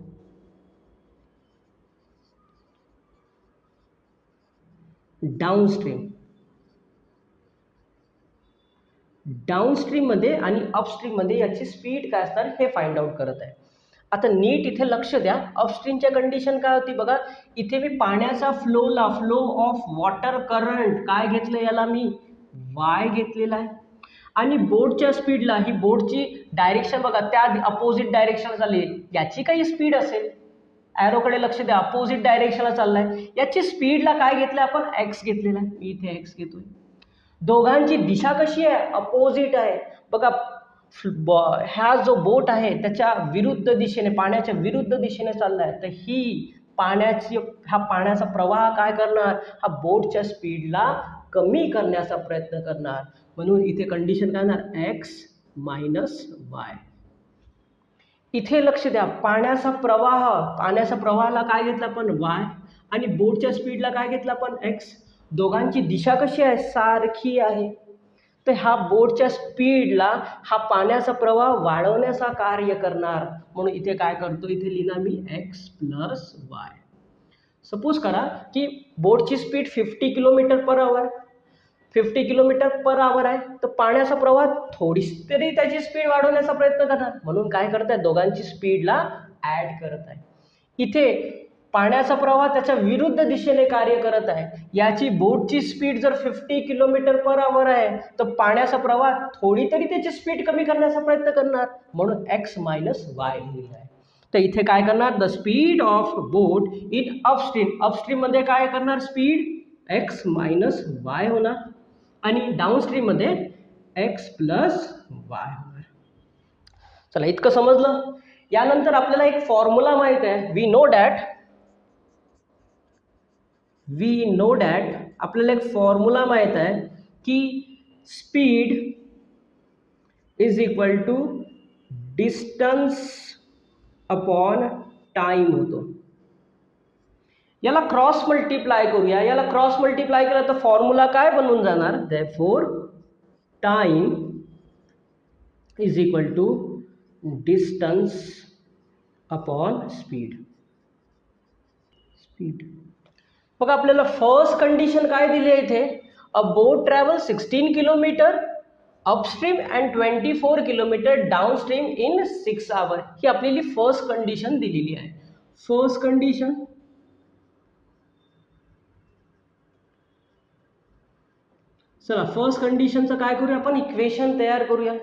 Speaker 1: डाऊनस्ट्रीममध्ये आणि अपस्ट्रीममध्ये याची स्पीड काय असणार हे फाइंड आउट करत आहे. आता नीट इथे लक्ष द्या. अपस्ट्रीमच्या कंडिशन काय होती बघा. इथे मी पाण्याचा फ्लो ऑफ वॉटर करंट काय घेतलं, याला मी वाय घेतलेला आहे. आणि बोटच्या स्पीडला, ही बोटची डायरेक्शन बघा त्या अपोजिट डायरेक्शन झाली, याची काही स्पीड असेल, ॲरोकडे लक्ष द्या, अपोजिट डायरेक्शनला चाललाय, याची स्पीडला काय घेतलं आपण, एक्स घेतलेला आहे. मी इथे एक्स घेतोय. दोघांची दिशा कशी आहे, अपोजिट आहे बघा. हा जो बोट आहे त्याच्या विरुद्ध दिशेने, पाण्याच्या विरुद्ध दिशेने चाललाय, तर हा पाण्याचा प्रवाह काय करणार, हा बोटच्या स्पीडला कमी करण्याचा प्रयत्न करणार. म्हणून इथे कंडिशन काय होणार, एक्स मायनस वाय. इथे लक्ष द्या, पाण्याचा प्रवाहाला काय घेतला आपण, वाय, आणि बोटच्या स्पीडला काय घेतलं आपण, एक्स. दोघांची दिशा कशी आहे, सारखी आहे. तर हा बोटच्या स्पीडला हा पाण्याचा प्रवाह वाढवण्याचा कार्य करणार. म्हणून इथे काय करतो, इथे लिहिणार मी एक्स प्लस वाय. सपोज करा की बोटची स्पीड 50 km/h 50 km/h आहे, तर पाण्याचा प्रवाह थोडीशी तरी त्याची स्पीड वाढवण्याचा प्रयत्न करणार. म्हणून काय करत आहे, दोघांची स्पीडला ॲड करत आहे. इथे पाण्याचा प्रवाह त्याच्या विरुद्ध दिशेने कार्य करत आहे. याची बोटची स्पीड जर 50 km/h आहे, तर पाण्याचा प्रवाह थोडी तरी त्याची स्पीड कमी करण्याचा प्रयत्न करणार. म्हणून एक्स मायनस वाय लिहिलं आहे. तर इथे काय करणार, the speed of boat in अपस्ट्रीममध्ये काय करणार, स्पीड एक्स मायनस वाय होणार, आणि डाऊनस्ट्रीममध्ये एक्स प्लस वाय होणार. चला, इतकं समजलं. यानंतर आपल्याला एक फॉर्म्युला माहित आहे. वी नो डॅट आपल्याला एक फॉर्म्युला माहित आहे की speed is equal to distance upon time होतो. याला क्रॉस मल्टिप्लाय करूया. याला क्रॉस मल्टिप्लाय केला तर फॉर्म्युला काय बनून जाणार, therefore time is equal to distance upon speed. बघा, आपल्याला फर्स्ट कंडिशन काय दिली आहे इथे, a boat travel 16 km upstream and 24 km downstream in 6 hours. ही आपल्याला फर्स्ट कंडिशन दिलेली आहे. फर्स्ट कंडिशन, चला फर्स्ट कंडिशनचं काय करूया आपण, इक्वेशन तयार करूया.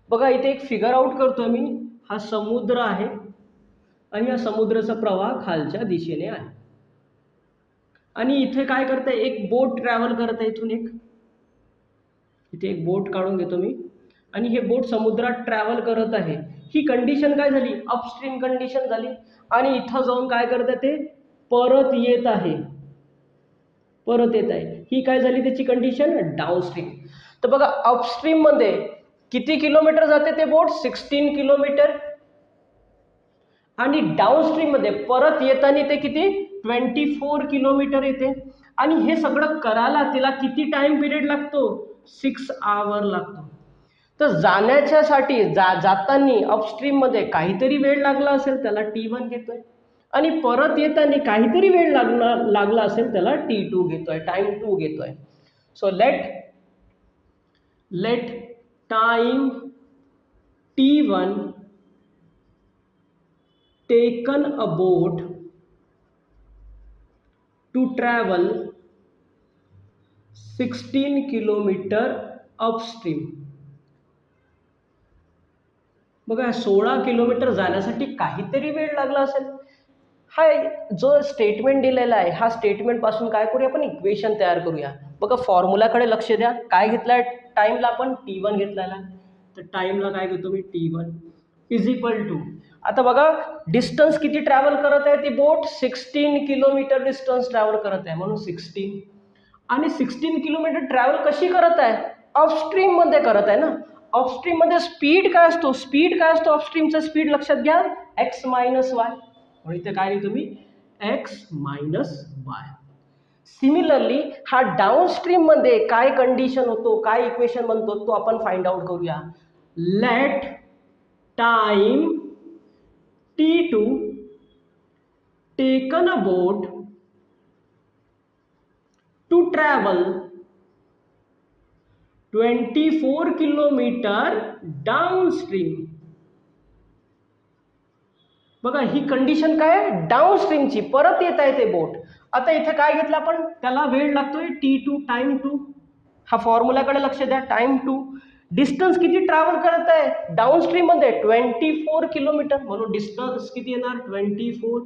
Speaker 1: बघा, इथे एक फिगर आउट करतोय मी. हा समुद्र आहे आणि या समुद्राचा प्रवाह खालच्या दिशेने आहे, आणि इथे काय करते, एक बोट ट्रॅव्हल करत आहे. इथे एक बोट काढून घेतो मी, आणि हे बोट समुद्रात ट्रॅव्हल करत आहे. ही कंडिशन काय झाली, अपस्ट्रीम कंडिशन झाली. आणि इथं जाऊन काय करत आहे, ते परत येत आहे. ही काय झाली त्याची कंडिशन, डाऊनस्ट्रीम. तर बघा, अपस्ट्रीम मध्ये किती किलोमीटर जाते ते बोट, 16 km, आणि डाऊनस्ट्रीम मध्ये परत येताना ते किती, 24 km येते. आणि हे सगळं करायला तिला किती टाइम पिरियड लागतो, 6 hours लागतो. तर जाण्याच्यासाठी जाताना अपस्ट्रीम मध्ये काहीतरी वेळ लागला असेल, त्याला T1 घेतोय, आणि परत येताना काहीतरी वेळ लागला असेल, त्याला T2 घेतोय, टाइम 2 घेतोय. So let time T1 taken a boat to travel 16 km upstream. बघा, 16 किलोमीटर जाण्यासाठी काहीतरी वेळ लागला असेल. हा जो स्टेटमेंट दिलेला आहे, हा स्टेटमेंट पासून काय करूया आपण, इक्वेशन तयार करूया. बघा, फॉर्म्युलाकडे लक्ष द्या. काय घेतलाय टाइमला, आपण T1 घेतलेला आहे. तर टाइमला काय घेतो मी, T1 इज इक्वल टू, आता बघा डिस्टन्स किती ट्रॅव्हल करत आहे ती बोट, 16 km डिस्टन्स ट्रॅव्हल करत आहे, म्हणून 16. आणि 16 km ट्रॅव्हल कशी करत आहे, अपस्ट्रीम मध्ये करत आहे ना. अपस्ट्रीम मध्ये स्पीड काय असतो, अपस्ट्रीमचा स्पीड लक्षात घ्या, एक्स मायनस वाय. म्हणून इथे काय लिहितो मी, एक्स मायनस वाय. सिमिलरली हा डाऊनस्ट्रीम मध्ये काय कंडिशन होतो, काय इक्वेशन बनतो तो आपण फाइंड आउट करूया. Let time T2 taken a boat to travel 24 kilometre downstream. बघा ही कंडिशन काय आहे, डाऊनस्ट्रीमची, परत येत आहे ते बोट. आता इथे काय घेतलं आपण, त्याला वेळ लागतोय T2 टाइम 2. हा फॉर्म्युलाकडे लक्ष द्या. टाइम 2, डिस्टन्स किती ट्रॅव्हल करत आहे डाऊनस्ट्रीम मध्ये 24 किलोमीटर, म्हणून डिस्टन्स किती येणार 24.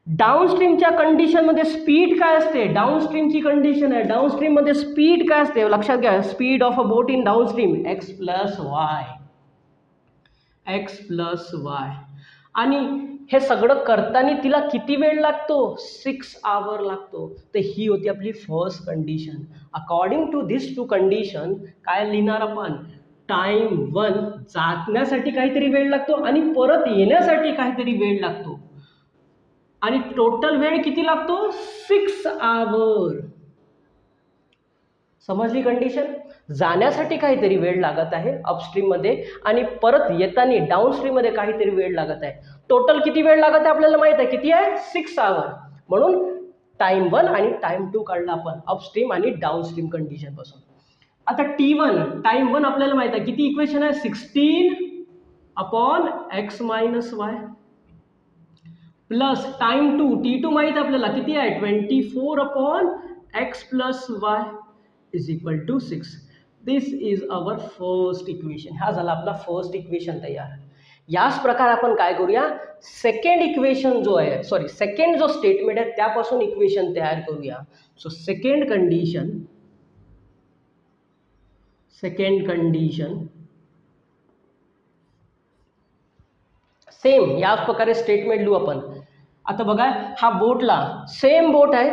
Speaker 1: डाऊनस्ट्रीमच्या कंडिशन मध्ये स्पीड काय असते, डाऊनस्ट्रीमची कंडिशन आहे, डाऊनस्ट्रीम मध्ये स्पीड काय असते लक्षात घ्या. Speed of a boat in downstream x plus Y. आणि हे सगळं करताना तिला किती वेळ लागतो, 6 आवर लागतो. तर ही होती आपली first condition. According to this two condition काय लिहिणार आपण, टाइम 1 जाण्यासाठी काहीतरी वेळ लागतो आणि परत येण्यासाठी काहीतरी वेळ लागतो, आणि टोटल वेळ किती लागतो 6 आवर. समजली कंडिशन. जाण्यासाठी काहीतरी वेळ लागत आहे अपस्ट्रीम मध्ये आणि परत येताना डाऊनस्ट्रीम मध्ये काहीतरी वेळ लागत आहे. टोटल किती वेळ लागत आहे आपल्याला माहित आहे, किती आहे 6 आवर. म्हणून टाइम 1 आणि टाइम 2 काढला आपण अपस्ट्रीम आणि डाऊनस्ट्रीम कंडिशन पासून. आता T1 टाइम 1 आपल्याला माहित आहे, किती इक्वेशन आहे 16/x - y plus time 2 T2 माहित आपल्याला किती आहे 24/x + y is equal to 6. This is our first equation. हा झाला आपला फर्स्ट इक्वेशन तयार. याच प्रकारे आपण काय करूया, सेकंड इक्वेशन जो आहे, सॉरी सेकंड जो स्टेटमेंट आहे त्यापासून इक्वेशन तयार करूया. सो सेकंड कंडिशन सेम याच प्रकारे स्टेटमेंट लिहू आपण. आता बघा हा बोटला सेम बोट आहे,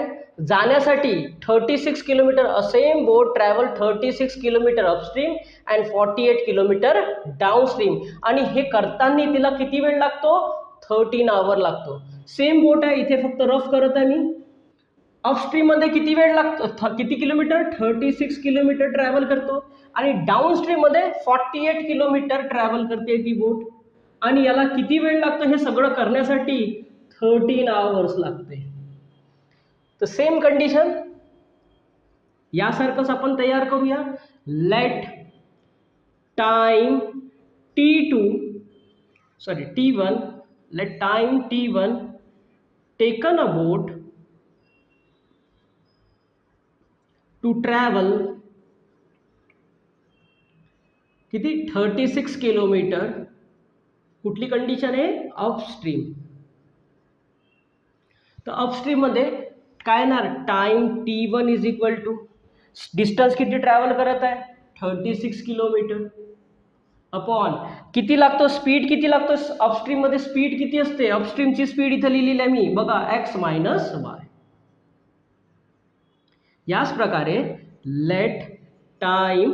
Speaker 1: जाण्यासाठी 36 kilometre, same boat travel 36 kilometre upstream and 48 kilometre downstream, आणि हे करताना तिला किती वेळ लागतो 13 आवर लागतो. सेम बोट आहे, इथे फक्त रफ करत आहे मी. अपस्ट्रीम मध्ये किती वेळ लागतो, किती किलोमीटर 36 किलोमीटर ट्रॅव्हल करतो, आणि डाऊनस्ट्रीम मध्ये 48 किलोमीटर ट्रॅव्हल करते ती बोट, आणि याला किती वेळ लागतो हे सगळं करण्यासाठी 13 आवर्स लागते. तर सेम कंडिशन यासारखंच आपण तयार करूया. Let time T1 let time T1 taken a boat to travel किती 36 किलोमीटर. कुठली कंडिशन आहे अपस्ट्रीम. तर अपस्ट्रीम मध्ये काय येणार, time T1 is equal to distance किती ट्रॅव्हल करत आहे 36 किलोमीटर अपॉन किती लागतो, स्पीड किती लागतो अपस्ट्रीम मध्ये, स्पीड किती असते अपस्ट्रीमची स्पीड इथे लिहिलेली आहे मी बघा x - y. याच प्रकारे let time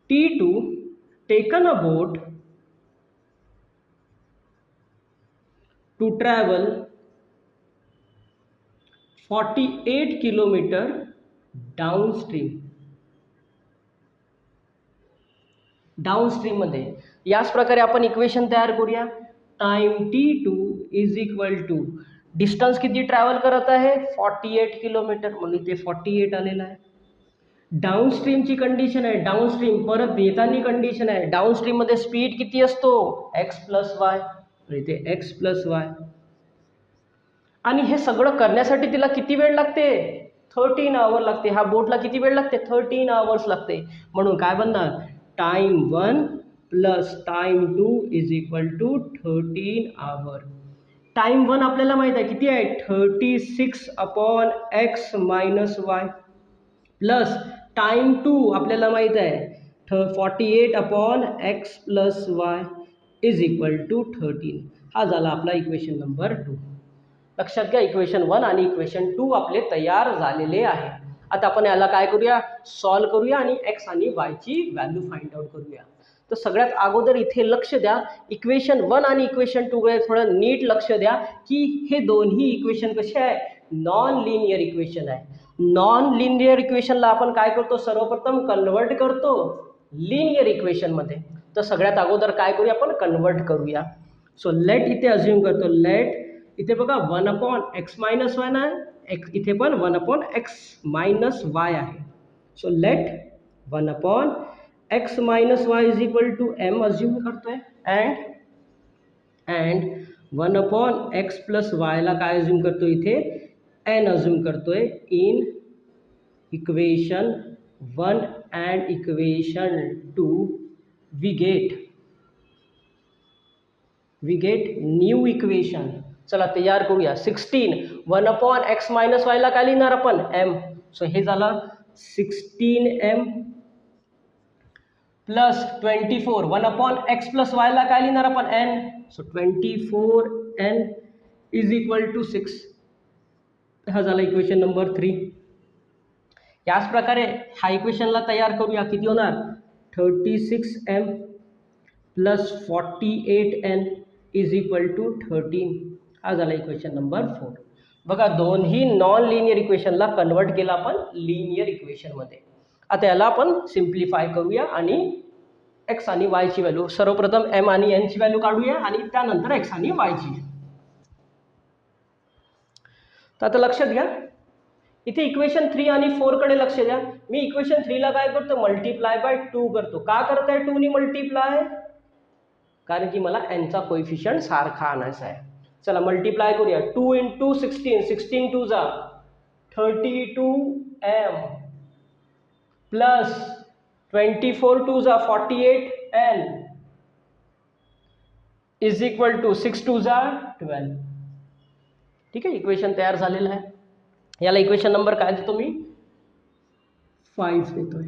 Speaker 1: T2 taken a boat to travel 48 kilometre downstream मध्ये. याच प्रकारे आपण इक्वेशन तयार करूया. Time T2 is equal to distance किती ट्रॅव्हल करत आहे 48 किलोमीटर, म्हणून इथे 48 आलेला आहे. डाऊनस्ट्रीमची कंडिशन आहे, डाऊनस्ट्रीम परत येताना कंडिशन आहे, डाऊनस्ट्रीम मध्ये स्पीड किती असतो x + y, इथे x + y. आणि हे सगळं करण्यासाठी तिला किती वेळ लागते 13 आवर लागते. हा बोटला किती वेळ लागते 13 आवर्स लागते. म्हणून काय बनणार time 1 plus time 2 is equal to 13 hour. Time 1 आपल्याला माहित आहे किती आहे 36/x - y प्लस टाइम 2 आपल्याला माहित आहे 48/x + y is equal to 13. हा झाला आपला इक्वेशन नंबर 2. लक्षात घ्या इक्वेशन 1 आणि इक्वेशन 2 आपले तयार झालेले आहे. आता आपण याला काय करूया सॉल्व करूया आणि x आणि y ची व्हॅल्यू फाइंड आउट करूया. तर सगळ्यात अगोदर इथे लक्ष द्या, इक्वेशन 1 आणि इक्वेशन 2 कडे थोडं नीट लक्ष द्या की हे दोन्ही इक्वेशन कसे आहे नॉन लिनियर इक्वेशन आहे. नॉन लिनियर इक्वेशनला आपण काय करतो, सर्वप्रथम कन्वर्ट करतो लिनियर इक्वेशनमध्ये. तर सगळ्यात अगोदर काय करूया, आपण कन्वर्ट करूया. सो लेट इथे अज्युम करतो, लेट इथे बघा 1/x मायनस वाय ना, इथे पण 1/x मायनस वाय आहे. So let 1/x minus y is equal to m assume करतोय, अँड 1/x प्लस वायला काय अज्युम करतो, इथे एन अज्युम करतोय in equation 1 and equation 2 we get new equation. चला तयार करूया. 16 1/x मायनस वायला काय लिहिणार आपण, एम. सो हे झालं 16m प्लस 24 1/x प्लस वायला काय लिहिणार आपण, n. So 24n is equal to 6. हा झाला इक्वेशन नंबर 3. याच प्रकारे हा इक्वेशनला तयार करूया. किती होणार, 36m plus 48n is equal to 13. हा झाला इक्वेशन नंबर 4. बघा दोन्ही नॉन लिनियर इक्वेशनला कन्वर्ट केला आपण लिनियर इक्वेशनमध्ये. आता याला आपण सिम्प्लिफाय करूया आणि एक्स आणि वायची व्हॅल्यू, सर्वप्रथम एम आणि एनची व्हॅल्यू काढूया आणि त्यानंतर एक्स आणि वायची. तर आता लक्षात घ्या, इथे इक्वेशन 3 आणि 4 कडे लक्ष द्या. मी इक्वेशन 3 ला काय करतो, मल्टिप्लाय बाय 2 करतो. का करताय 2 नी मल्टिप्लाय, कारण की मला एनचा कोएफिशियंट सारखा आणायचा आहे. चला मल्टिप्लाय करूया. 2 × 16 16 2 जा 32m प्लस 24 2 जा 48n इज इक्वल टू 6 2 जा 12. ठीक आहे, इक्वेशन तयार झालेलं आहे. याला इक्वेशन नंबर काय देतो मी, 5 देतोय.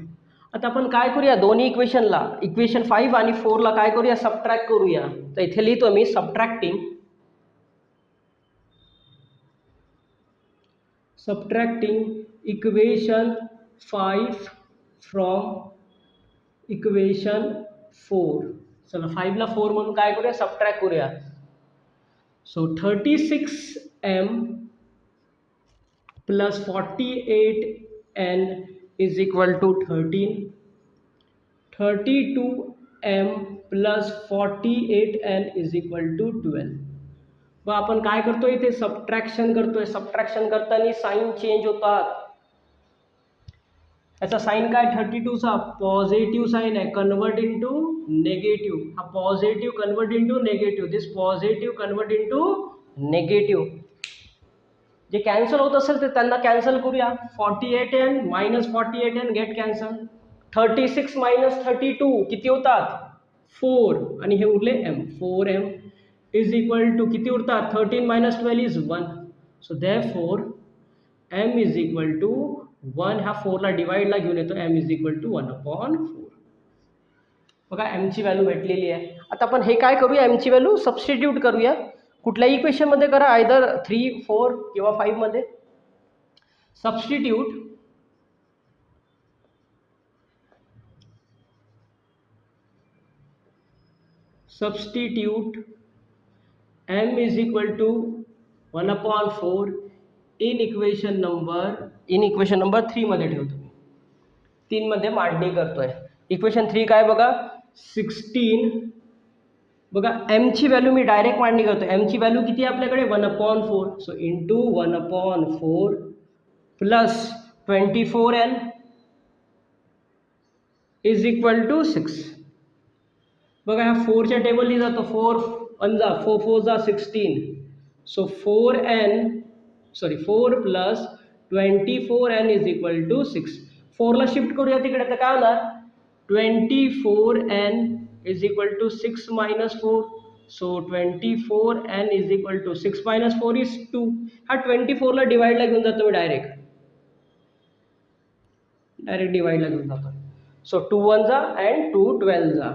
Speaker 1: आता आपण काय करूया, दोन्ही इक्वेशनला, इक्वेशन 5 आणि 4 ला काय करूया, सबट्रॅक्ट करूया. तर इथे लिहितो मी सबट्रॅक्टिंग इक्वेशन 5 फ्रॉम इक्वेशन 4. चला 5 ला 4 म्हणून काय करूया, सबट्रॅक्ट करूया. So 36m plus 48n is equal to 13. 32m plus 48n is equal to 12. मग आपण काय करतोय, इथे सबट्रॅक्शन करतोय. सबट्रॅक्शन करताना साईन चेंज होतात. याचा साईन काय, 32चा पॉझिटिव्ह साईन आहे, कन्वर्ट इंटू नेगेटिव्ह. हा पॉझिटिव्ह कन्वर्ट इंटू नेगेटिव्ह, दिस पॉझिटिव्ह कन्वर्ट इंटू नेगेटिव्ह. जे कॅन्सल होत असेल ते त्यांना कॅन्सल करूया. 48n minus 48n get cancel. 36 minus 32 किती होतात, 4 आणि हे उरले m. 4m is equal to किती उरतात, 13 minus 12 is 1. So therefore m is equal to 1. ह्या 4 ला डिवाइडला घेऊन येतो, m इज इक्वल टू 1/4. बघा m ची व्हॅल्यू भेटलेली आहे. आता आपण हे काय करूया, m ची व्हॅल्यू सबस्टिट्यूट करूया. कुठल्याही इक्वेशनमध्ये करा, आयदर 3 4 किंवा 5 मध्ये. Substitute m is equal to 1/4 in equation number 3 मध्ये ठेवतो. 3 मध्ये मांडणी करतोय. इक्वेशन 3 काय बघा, 16. बघा m ची व्हॅल्यू मी डायरेक्ट मांडणी करतो. m ची व्हॅल्यू किती आहे आपल्याकडे, 1/4. So into 1/4 plus 24n is equal to 6. बघा ह्या 4 च्या टेबलनी जातो. 4 1 जा 4 4 जा 16. So 4 plus 24n is equal to 6. 4 ला शिफ्ट करूया तिकडे, तर काय होणार, 24n is equal to 6 minus 4. So 24n is equal to 6 minus 4 is 2. हा 24 ला डिवाइडला घेऊन जातो मी डायरेक्ट डिवाइडला घेऊन जातो. सो 2 1 जा अँड 2 12 जा,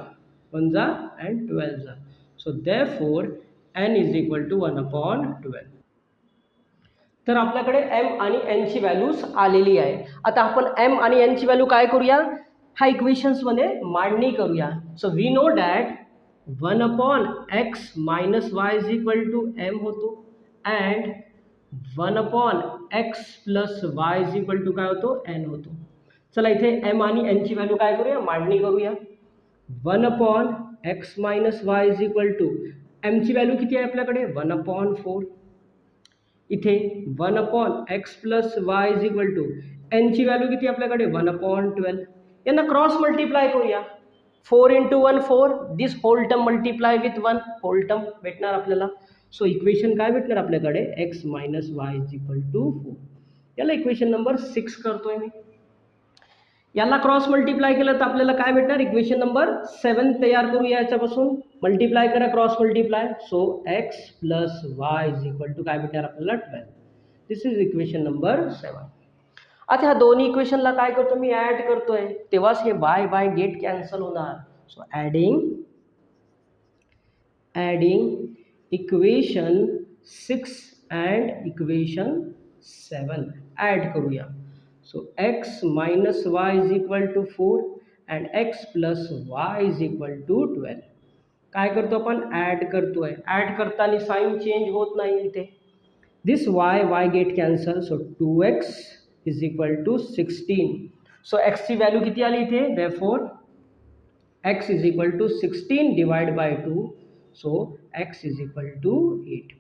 Speaker 1: 1 जा अँड 12 जा. So therefore n is equal to 1/12. तर आपल्याकडे m आणि n ची व्हॅल्यूज आलेली आहे. आता आपण m आणि n ची व्हॅल्यू काय करूया, हा इक्वेशन्समध्ये मांडणी करूया. So we know that 1/x minus y is equal to m होतो, and 1/x plus y is equal to काय होतो n होतो. चला इथे m आणि n ची व्हॅल्यू काय करूया, मांडणी करूया. 1/x minus y is equal to m ची व्हॅल्यू किती आहे आपल्याकडे 1/4. इथे 1/x plus y is equal to n ची व्हॅल्यू किती आपल्याकडे 1/12. यांना क्रॉस मल्टिप्लाय करूया. 4 into 1 4, this whole term multiply with 1 whole term भेटणार आपल्याला. सो इक्वेशन काय भेटणार आपल्याकडे x minus y is equal to 4. याला इक्वेशन नंबर 6 करतोय मी. याला क्रॉस मल्टिप्लाय केलं तर आपल्याला काय भेटणार, इक्वेशन नंबर 7 तयार करूया. याच्यापासून मल्टिप्लाय करा, cross multiply. So x plus y is equal to काय भेटणार आपल्याला 12. This is equation number 7. आता ह्या दोन्ही इक्वेशनला काय करतो मी, ॲड करतोय, तेव्हाच हे बाय बाय गेट कॅन्सल होणार. So adding equation 6 and equation 7 add करूया. So x minus y is equal to 4 and x plus y is equal to 12. काय करतो आपण, ॲड करतोय. ॲड करताना साईन चेंज होत नाही इथे. This y get cancel. So 2x is equal to 16. So x ची व्हॅल्यू किती आली इथे, therefore x is equal to 16 divide by 2. So x is equal to 8.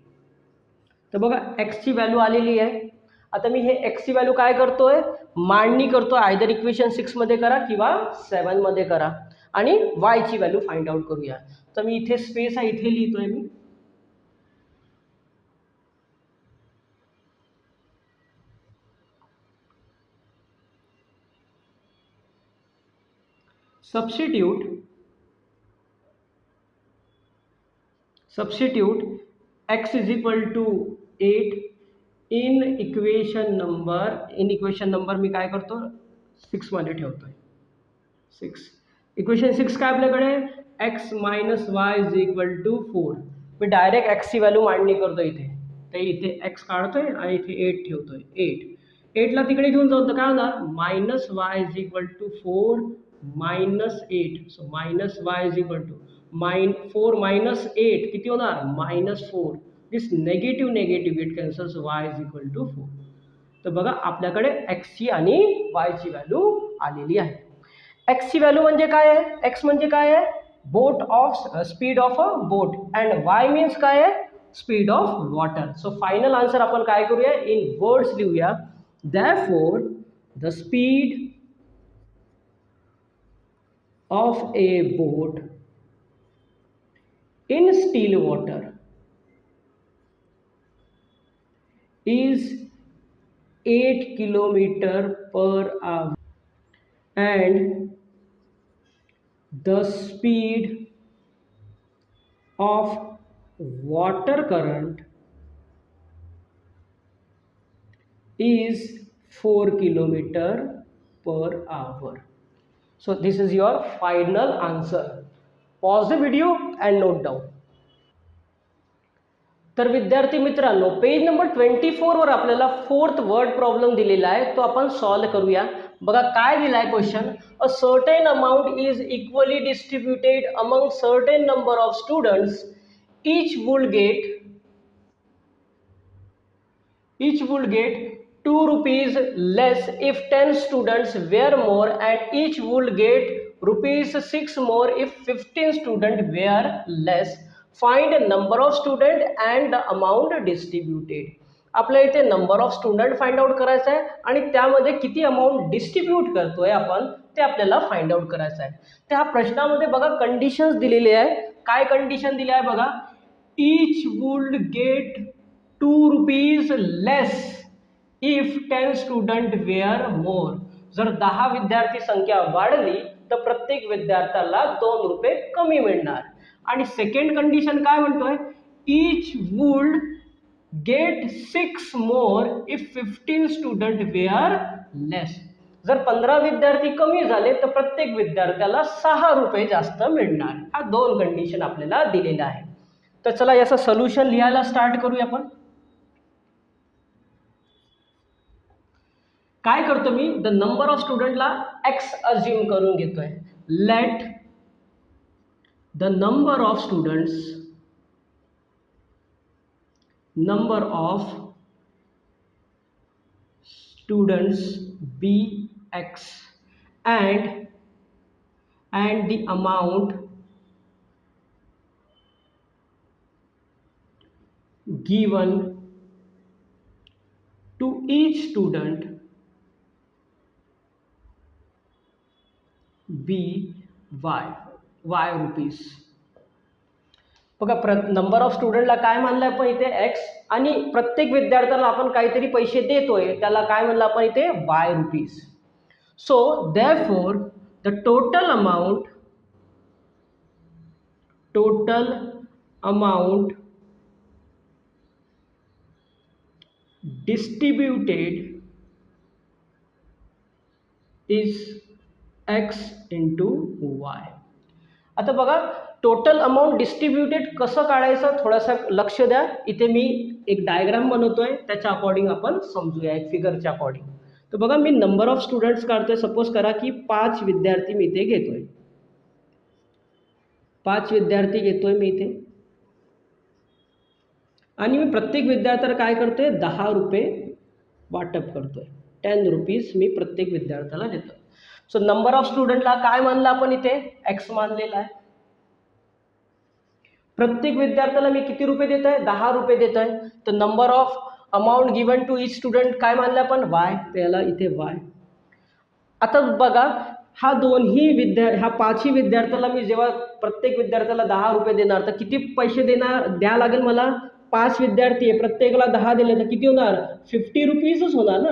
Speaker 1: तर बघा x ची व्हॅल्यू आलेली आहे. आता मी हे x ची व्हॅल्यू काय करतोय, मांडणी करतोय. आयदर इक्वेशन 6 मध्ये करा किंवा 7 मध्ये करा आणि y ची व्हॅल्यू फाइंड आउट करूया. तर मी इथे स्पेस आहे, इथे लिहितोय मी. substitute x is equal to 8 in equation number मी काय करतो 6 मध्ये ठेवतोय. 6 इक्वेशन 6 काय आपल्याकडे x minus y is equal to 4. मी डायरेक्ट x ची व्हॅल्यू मांडणी करतो इथे. तर इथे x काढतोय आणि इथे 8 ठेवतोय. 8ला तिकडे घेऊन जाऊ तर काय होणार, minus y is equal to 4 minus 8. So minus y is equal to 4 minus 8 किती होणार, -4. This negative get cancel. So y is equal to 4. तर बघा आपल्याकडे x ची आणि y ची व्हॅल्यू आलेली आहे. x ची व्हॅल्यू म्हणजे काय आहे, x म्हणजे काय आहे, speed of a boat and y means काय आहे, speed of water. So final answer आपण काय करूया, इन वर्ड्स लिहूया. Therefore the speed of A boat in still water is 8 kilometer per hour and the speed of water current is 4 kilometer per hour. So this is your final answer. Pause the video and note down. तर विद्यार्थी मित्रांनो, पेज नंबर 24 वर आपल्याला 4th वर्ड प्रॉब्लेम दिलेला आहे, तो आपण सॉल्व करूया. बघा काय दिलाय question, a certain amount is equally distributed among certain number of students. each would get 2 rupees less if 10 students were more, and each would get rupees 6 more if 15 students were less. Find number of student and the amount distributed. आपल्या इथे number of student find out करायचं आहे आणि त्यामध्ये किती अमाऊंट डिस्ट्रीब्यूट करतोय आपण ते आपल्याला फाइंड आउट करायचं आहे. त्या प्रश्नामध्ये बघा कंडिशन्स दिलेले आहे. काय कंडिशन दिली आहे बघा, each would get 2 rupees less if 10 student were more. जर 10 विद्यार्थी संख्या वाढली तर प्रत्येक विद्यार्थ्याला 2 रुपये कमी मिळणार. आणि सेकंड कंडिशन काय म्हणतोय, each would get 6 more if 15 student were less. जर 15 विद्यार्थी कमी झाले तर प्रत्येक विद्यार्थ्याला 6 रुपये जास्त मिळणार. हा 2 कंडिशन आपल्याला दिलेला आहे. तर चला याचं सोल्युशन लिहायला स्टार्ट करूया आपण. काय करतो मी, द नंबर ऑफ स्टुडंटला x अज्युम करून घेतोय. Let the number of students students bx and the amount given to each student y rupees. बघा नंबर ऑफ स्टुडंटला काय मानलं आपण इथे एक्स आणि प्रत्येक विद्यार्थ्याला आपण काहीतरी पैसे देतोय त्याला काय म्हणलं आपण इथे Y rupees. So therefore the total amount distributed is x into y. आता बघा टोटल अमाऊंट डिस्ट्रीब्युटेड कसं काढायचं थोडासा लक्ष द्या. इथे मी एक डायग्राम बनवतोय त्याच्या अकॉर्डिंग आपण समजूया एक फिगरच्या अकॉर्डिंग. तर बघा मी नंबर ऑफ स्टुडंट्स काढतोय. सपोज करा की 5 विद्यार्थी मी इथे घेतोय. 5 विद्यार्थी घेतोय मी इथे आणि मी प्रत्येक विद्यार्थ्याला काय करतोय 10 रुपये वाटप करतोय. 10 रुपीज मी प्रत्येक विद्यार्थ्याला देतो. सो नंबर ऑफ स्टुडंटला काय मानलं आपण इथे एक्स मानलेला आहे. प्रत्येक विद्यार्थ्याला मी किती रुपये देत आहे 10 रुपये देत आहे. तर number of amount given to each student काय मानलं आपण वाय. त्याला इथे वाय. आता बघा ह्या 5ही विद्यार्थ्याला मी जेव्हा प्रत्येक विद्यार्थ्याला 10 रुपये देणार तर किती पैसे द्या लागेल मला. 5 विद्यार्थी आहे प्रत्येकाला 10 दिले तर किती होणार 50 रुपीजच होणार ना.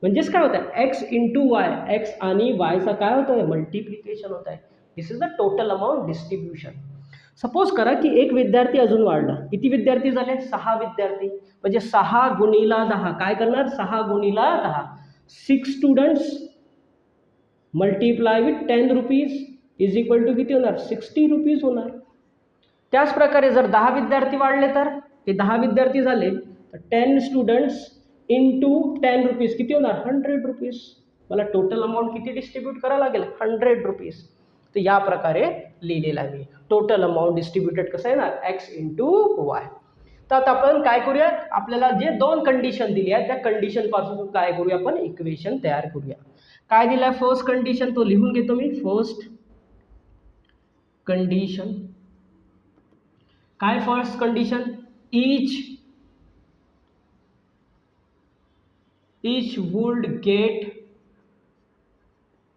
Speaker 1: म्हणजेच काय होतं एक्स इंटू वाय. एक्स आणि वायचा काय होतं आहे मल्टिप्लिकेशन होत आहे. This is the total amount distribution. Suppose करा की एक विद्यार्थी अजून वाढला. किती विद्यार्थी झाले 6 विद्यार्थी. म्हणजे 6 गुणिला 10 काय करणार 6 गुणिला 10. 6 students multiply with 10 rupees is equal to किती होणार 60 रुपीज होणार. त्याच प्रकारे जर 10 विद्यार्थी वाढले तर हे 10 विद्यार्थी झाले तर 10 स्टुडंट्स इंटू 10 रुपीज किती होणार 100 रुपीज. मला टोटल अमाऊंट किती डिस्ट्रीब्यूट करावं लागेल 100 रुपीज. तर या प्रकारे लिहिलेलं आहे मी टोटल अमाऊंट डिस्ट्रीब्युटेड कसं येणार एक्स इंटू वाय. तर आता आपण काय करूया आपल्याला जे 2 कंडिशन दिली आहे त्या कंडिशनपासून काय करूया आपण इक्वेशन तयार करूया. काय दिलं आहे फर्स्ट कंडिशन तो लिहून घेतो मी. फर्स्ट कंडिशन काय first condition each would get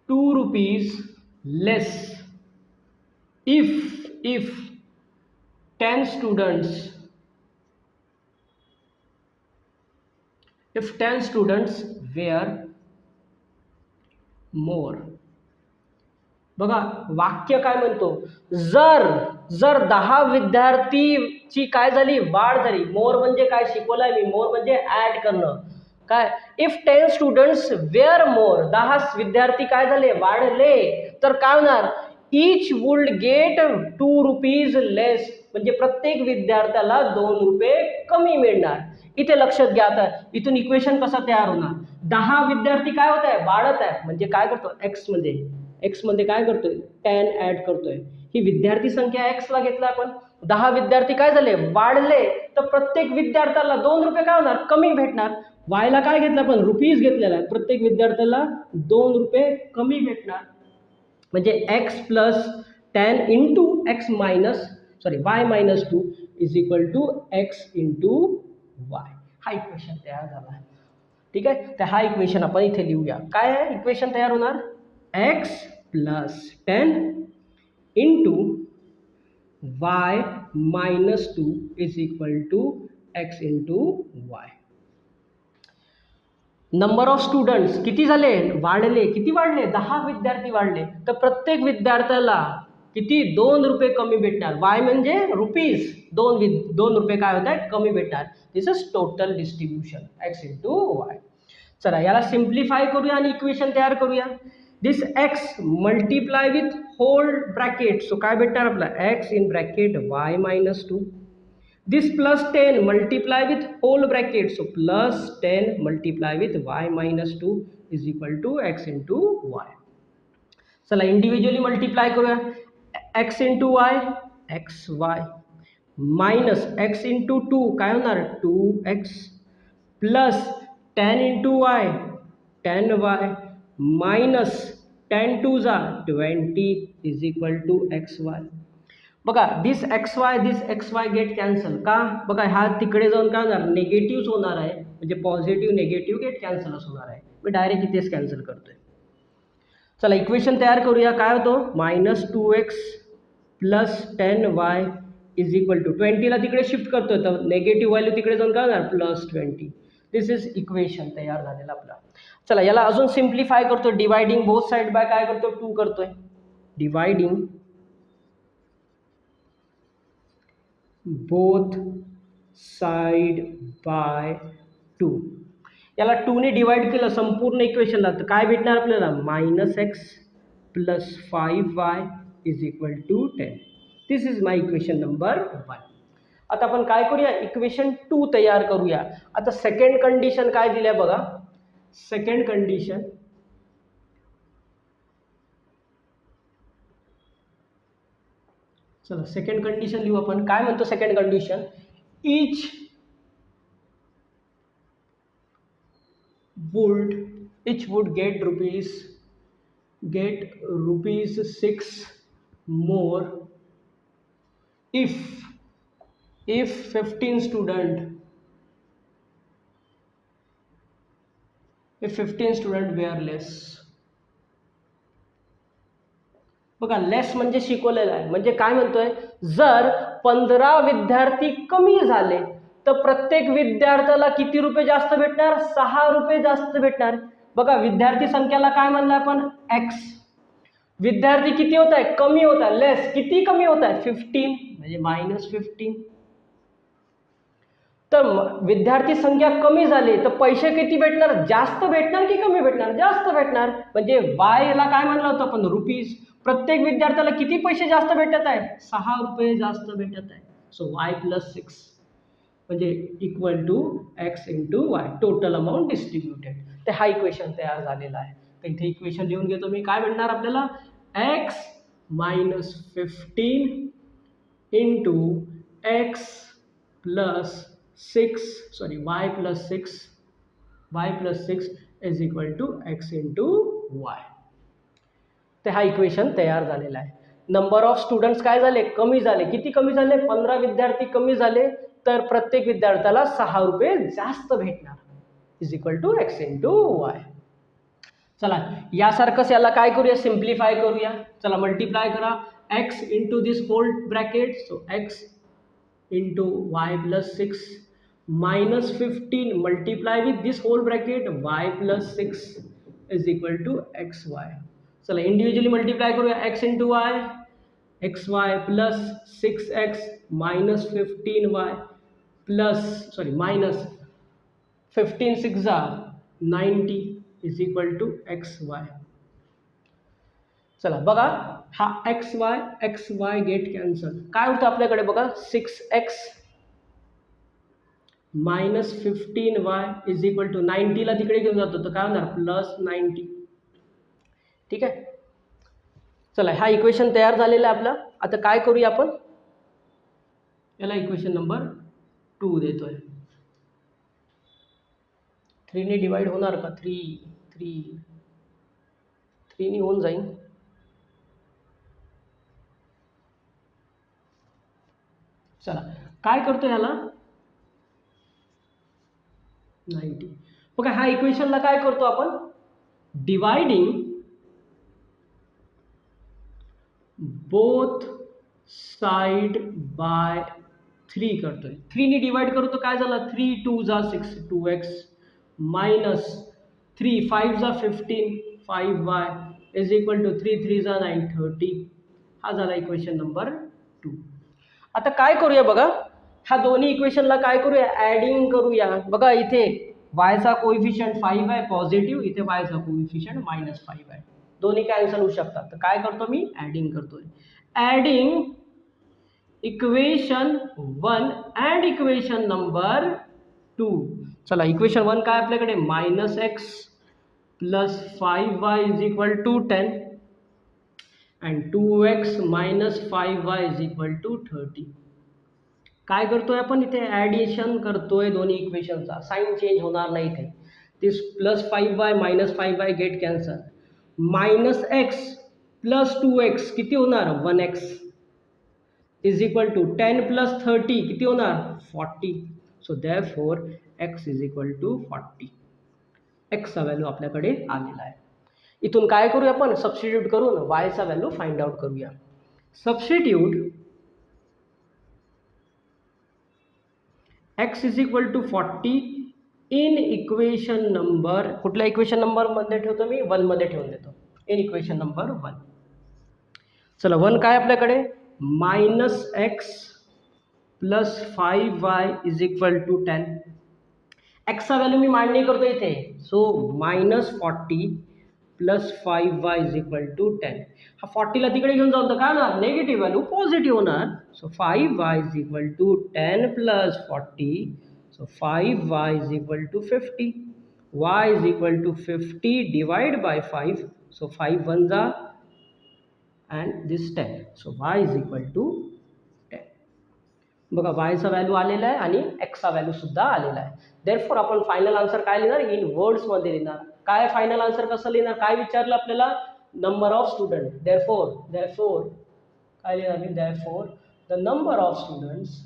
Speaker 1: 2 rupees less if 10 students were more. बघा वाक्य काय म्हणतो जर 10 विद्यार्थीची काय झाली वाढ झाली. मोर म्हणजे काय शिकवलंय मी. मोर म्हणजे ऍड करणं. काय इफ 10 स्टुडंट्स वेअर मोर 10 विद्यार्थी काय झाले वाढले तर काय होणार ईच वुड गेट 2 रुपीज लेस. म्हणजे प्रत्येक विद्यार्थ्याला 2 रुपये कमी मिळणार. इथे लक्षात घ्या. आता इथून इक्वेशन कसं तयार होणार 10 विद्यार्थी काय होत आहे वाढत आहे. म्हणजे काय करतो एक्स मध्ये काय करतोय 10 ऍड करतोय. ही विद्यार्थी संख्या एक्स ला घेतला आपण. 10 विद्यार्थी काय झाले वाढले तर प्रत्येक विद्यार्थ्याला 2 रुपये काय होणार कमी भेटणार. वायला काय घेतलं आपण रुपीज घेतलेला आहे. प्रत्येक विद्यार्थ्याला 2 रुपये कमी भेटणार. म्हणजे x plus 10 into y minus 2 is equal to x into y. हा इक्वेशन तयार झाला. ठीक आहे. तर हा इक्वेशन आपण इथे लिहूया. काय आहे इक्वेशन तयार होणार x plus 10 into y minus 2 is equal to x into y. Number of students किती झाले वाढले. किती वाढले 10 विद्यार्थी वाढले तर प्रत्येक विद्यार्थ्याला किती 2 रुपये कमी भेटणार. वाय म्हणजे रुपीज 2 रुपये काय होत आहेत कमी भेटणार. This is total distribution x into y. चला याला सिम्प्लिफाय करूया आणि इक्वेशन तयार करूया. This x multiply with whole bracket. So काय भेटणार आपला x in bracket y minus 2. This plus 10 multiply with whole bracket. So plus 10 multiply with y minus 2 is equal to x into y. चला इंडिव्हिज्युअली मल्टिप्लाय करूया. x into y xy minus x into 2 काय होणार 2x plus 10 into y 10y minus 10 two जा 20 is equal to x y. बघा this x y get cancel का, बघा हा तिकडे जाऊन काय होणार निगेटिव्ह होणार आहे, म्हणजे पॉझिटिव्ह निगेटिव्ह गेट कॅन्सलच होणार आहे. मी डायरेक्ट इथेच कॅन्सल करतोय. चला इक्वेशन तयार करूया. काय होतो -2x plus 10y is equal to 20ला तिकडे शिफ्ट करतोय तर नेगेटिव्ह व्हॅल्यू तिकडे जाऊन काय होणार +20. दिस इज इक्वेशन तयार झालेला आपला. चला याला अजून सिम्प्लिफाय करतो. डिवायडिंग बोथ साइड बाय काय करतो 2 करतोय. Dividing both side by 2. याला 2 ने डिवाइड केलं संपूर्ण इक्वेशनला तर काय भेटणार आपल्याला -x plus 5y is equal to 10. This is my equation number 1. आता आपण काय करूया इक्वेशन 2 तयार करूया. आता सेकंड कंडिशन काय दिल्या बघा. सेकंड कंडिशन चला सेकंड कंडिशन लिहू आपण. काय म्हणतो second condition, each would get rupees 6 more if 15 student were less. बघा लेस म्हणजे शिकवलेलं आहे, म्हणजे काय म्हणतोय जर 15 विद्यार्थी कमी झाले तर प्रत्येक विद्यार्थ्याला किती रुपये जास्त भेटणार 6 रुपये जास्त भेटणार. बघा विद्यार्थी संख्याला काय म्हणलं आपण x. विद्यार्थी किती होत आहे कमी होत आहे लेस. किती कमी होत आहे 15 म्हणजे -15. तर विद्यार्थी संख्या कमी झाली तर पैसे किती भेटणार जास्त भेटणार की कमी भेटणार जास्त भेटणार. म्हणजे y ला काय म्हणलं होतं आपण रुपीज. प्रत्येक विद्यार्थ्याला किती पैसे जास्त भेटत आहे 6 रुपये जास्त भेटत आहे. सो y + 6 म्हणजे equal to x into y total amount distributed. तर हा इक्वेशन तयार झालेला आहे. तर इथे इक्वेशन लिहून घेतो मी. काय भेटणार आपल्याला x - 15 into x plus 6 sorry y plus 6 is equal to x into y. तर हा इक्वेशन तयार झालेला आहे. नंबर ऑफ स्टुडंट्स काय झाले कमी झाले. किती कमी झाले 15 विद्यार्थी कमी झाले तर प्रत्येक विद्यार्थ्याला 6 रुपये जास्त भेटणार is equal to x into y. चला यासारखंच याला काय करूया सिम्प्लिफाय करूया. चला मल्टिप्लाय करा x into this whole bracket. So x इंटू y plus 6 minus 15 multiply with this whole bracket y plus 6 is equal to x y. चला इंडिव्हिज्युअली मल्टिप्लाय करूया x into y xy plus 6x minus 15y plus minus 15 6 90 is equal to xy. चला बघा हा xy गेट कॅन्सल. काय होतं आपल्याकडे बघा 6x minus 15y is equal to 90ला तिकडे घेऊन जातो तर काय होणार +90. ठीक आहे. चला हा इक्वेशन तयार झालेला आहे आपला. आता काय करूया आपण याला इक्वेशन नंबर 2 देतोय. 3 ने डिवाइड होणार का 3 ने होऊन जाईल. चला काय करतो याला 90. बघा हा इक्वेशनला काय करतो आपण डिवायडिंग बोथ साइड बाय 3 करतोय. 3 ने डिवाइड करू तर काय झालं 3 2 जा 6 2x मायनस 3 5 जा 15 5y इज इक्वल टू 3 3 जा 9 30. हा झाला इक्वेशन नंबर 2. आता काय करूया बघा ह्या दोन्ही इक्वेशनला काय करूया ॲडिंग करूया. बघा इथे y चा कोएफिशियंट 5 आहे पॉझिटिव्ह, इथे y चा कोएफिशियंट -5 आहे. दोन्ही कॅन्सल होऊ शकतात. तर काय करतो मी ॲडिंग करतोय. Adding equation 1 and equation number 2. चला इक्वेशन 1 काय आपल्याकडे -x plus 5y is equal to 10 and 2x minus 5y is equal to 30. काय करतोय आपण इथे ॲडिशन करतोय दोन्ही इक्वेशनचा. साईन चेंज होणार नाही इथे. this plus 5y minus 5y get cancel. Minus x plus 2x किती होणार 1x is equal to 10 plus 30 किती होणार 40. So therefore x is equal to 40. x चा व्हॅल्यू आपल्याकडे आलेला आहे. इथून काय करूया आपण सबस्टिट्यूट करून y चा व्हॅल्यू फाइंड आउट करूया. Substitute x is equal to 40 in equation number कुठल्या इक्वेशन नंबर मध्ये ठेवतो मी 1 मध्ये ठेवून देतो. In equation number 1. चला 1 काय आपल्याकडे minus x plus 5y is equal to 10. एक्सचा व्हॅल्यू मी मांडणी करतो इथे. So -40 plus 5y is equal to 10. हा 40ला तिकडे घेऊन जाऊ तर काय होणार नेगेटिव्ह व्हॅल्यू पॉझिटिव्ह होणार. So 5y is equal to 10 plus 40. So 5y is equal to 50. y is equal to 50 divide by 5. So 5 1 जा and this 10. So y is equal to 10. बघा y चा व्हॅल्यू आलेला आहे आणि x चा व्हॅल्यू सुद्धा आलेला आहे. देअरफॉर आपण फायनल आन्सर काय लिहिणार इन वर्ड्स मध्ये लिहिणार. काय फायनल आन्सर कसं लिहिणार काय विचारलं आपल्याला नंबर ऑफ स्टुडंट. देअरफॉर काय लिहिणार मी therefore the number of students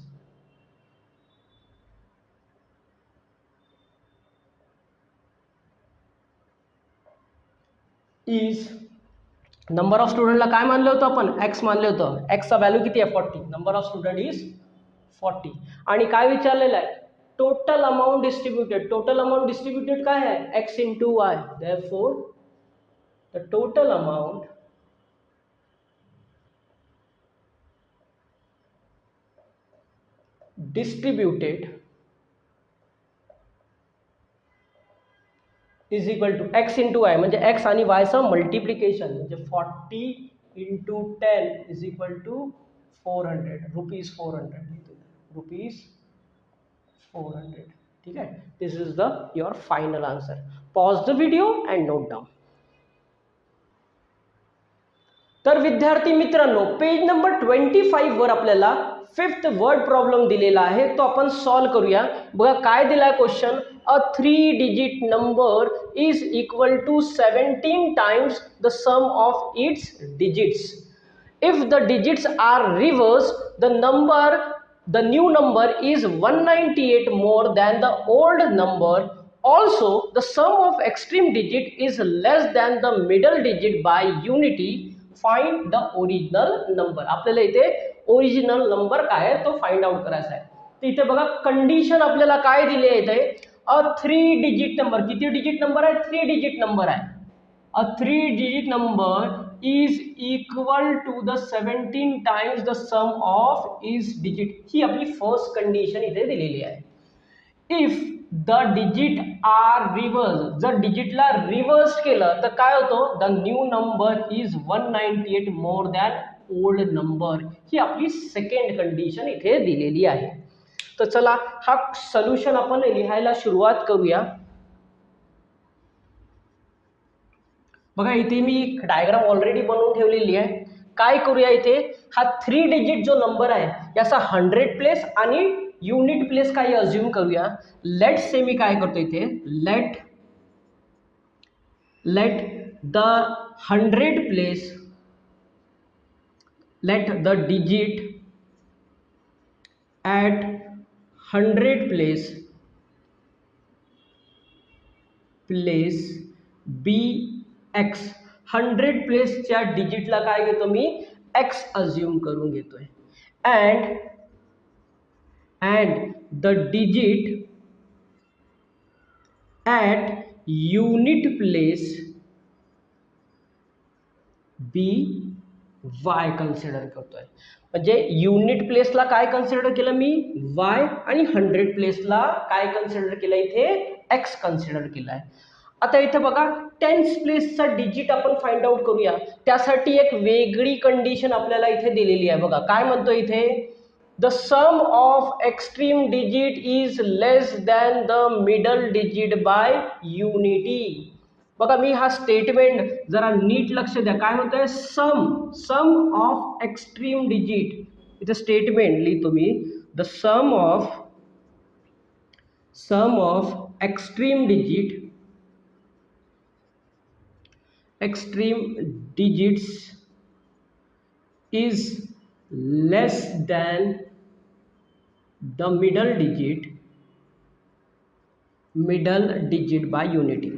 Speaker 1: is number of स्टुडंटला काय मानलं होतं आपण एक्स मानलं होतं. एक्सचा व्हॅल्यू किती आहे 40. Number of student is 40. आणि काय विचारलेलं आहे total amount distributed. Total amount distributed काय आहे x into y. Therefore the total amount distributed is equal to x into y म्हणजे एक्स आणि वायचं मल्टिप्लिकेशन म्हणजे 40 into 10 is equal to 400 rupees 400 rupees 400. ठीक आहे. This is the your final answer. Pause the video and note down. तर विद्यार्थी मित्रांनो पेज नंबर 25 वर आपल्याला 5th वर्ड प्रॉब्लेम दिलेला आहे तो आपण सॉल्व करूया. बघा काय दिलाय question. A 3-digit number is equal to 17 times the sum of its digits. If the digits are reversed, the new number is 198 more than the old number. Also, the sum of extreme digit is less than the middle digit by unity. Find the original number. आपल्याला इथे ओरिजिनल नंबर काय आहे तो फाइंड आउट करायचा आहे. तर इथे बघा कंडिशन आपल्याला काय दिली आहे इथे अ 3 डिजिट नंबर. किती डिजिट नंबर आहे 3 डिजिट नंबर आहे. A 3 digit number is equal to the 17 times the sum of is digit. ही आपली फर्स्ट कंडिशन इथे दिलेली आहे. If the digit are reverse जर डिजिटला रिव्हर्स केलं तर काय होतं the new number is 198 more than old number. ही आपली सेकंड कंडिशन इथे दिलेली आहे. तर चला हा सोल्युशन आपण लिहायला सुरुवात करूया. बघा इथे मी डायग्राम ऑलरेडी बनवून ठेवलेली आहे. काय करूया इथे हा 3 डिजिट जो नंबर आहे याचा 100 प्लेस आणि युनिट प्लेस काही अज्युम करूया. लेट से मी काय करतो इथे let the 100 place let the digit at 100 place be x. 100 प्लेसच्या डिजिटला काय घेतो मी x अज्युम करून घेतोय. and the digit at unit place be y consider करतोय. म्हणजे युनिट प्लेसला काय कन्सिडर केलं मी y आणि 100 प्लेसला काय कन्सिडर केलं इथे x कन्सिडर केलाय. आता इथे बघा 10th प्लेसचा डिजिट आपण फाइंड आउट करूया. त्यासाठी एक वेगळी कंडिशन आपल्याला इथे दिलेली आहे. बघा काय म्हणतो इथे the sum of extreme digit is less than the middle digit by unity. बघा मी हा स्टेटमेंट जरा नीट लक्ष द्या. काय म्हणतोय सम ऑफ एक्स्ट्रीम डिजिट. इथे स्टेटमेंट लिहितो मी the sum of extreme digit extreme digits is less than the middle digit by unity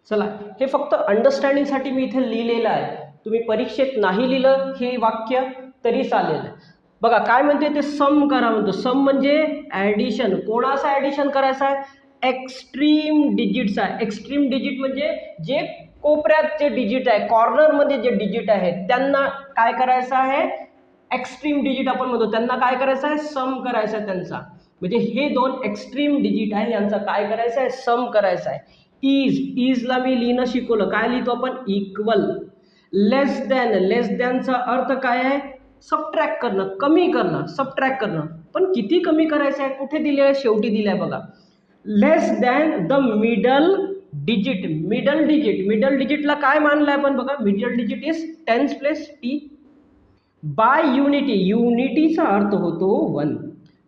Speaker 1: चला हे फक्त अंडरस्टँडिंगसाठी मी इथे लिहिलेलं आहे. तुम्ही परीक्षेत नाही लिहिलं हे वाक्य तरी चालेल. बघा काय म्हणते ते सम करा म्हणतो. सम म्हणजे ॲडिशन. कोणाचं ॲडिशन करायचं आहे? एक्स्ट्रीम डिजिट्स आहे. एक्स्ट्रीम डिजिट म्हणजे जे कोपऱ्यात जे डिजिट आहे, कॉर्नरमध्ये जे डिजिट आहेत त्यांना काय करायचं आहे? एक्स्ट्रीम डिजिट आपण म्हणतो त्यांना काय करायचं आहे? सम करायचं आहे त्यांचा. म्हणजे हे दोन एक्स्ट्रीम डिजिट आहे यांचा काय करायचं आहे? सम करायचं आहे. इजला मी लिहिणं शिकवलं. काय लिहितो आपण? इक्वल. लेस दॅनचा अर्थ काय आहे? सबट्रॅक्ट करणं, कमी करणं, सबट्रॅक्ट करणं. पण किती कमी करायचं आहे? कुठे दिले आहे? शेवटी दिले आहे बघा. लेस दॅन द मिडल डिजिटला काय मानलं आहे आपण बघा? Middle digit is tens place T by युनिटीचा अर्थ होतो 1.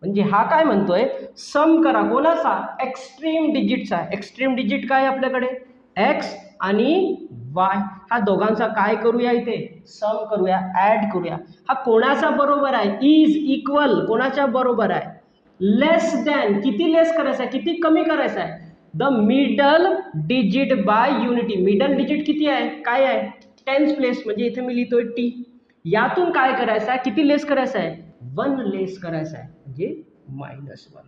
Speaker 1: म्हणजे हा काय म्हणतोय? सम करा कोणाचा? एक्स्ट्रीम डिजिटचा. एक्स्ट्रीम डिजिट काय आपल्याकडे? एक्स आणि वाय. हा दोघांचा काय करूया? इथे सम करूया, ॲड करूया. हा कोणाचा बरोबर आहे? इज इक्वल कोणाच्या बरोबर आहे? Less than. किती लेस करायचं आहे? किती कमी करायचं आहे? The middle digit by unity. Middle digit किती आहे? काय आहे? Tense place. म्हणजे इथे मी लिहितोय टी. यातून काय करायचं आहे? किती लेस करायचं आहे? 1 लेस करायचं आहे म्हणजे -1.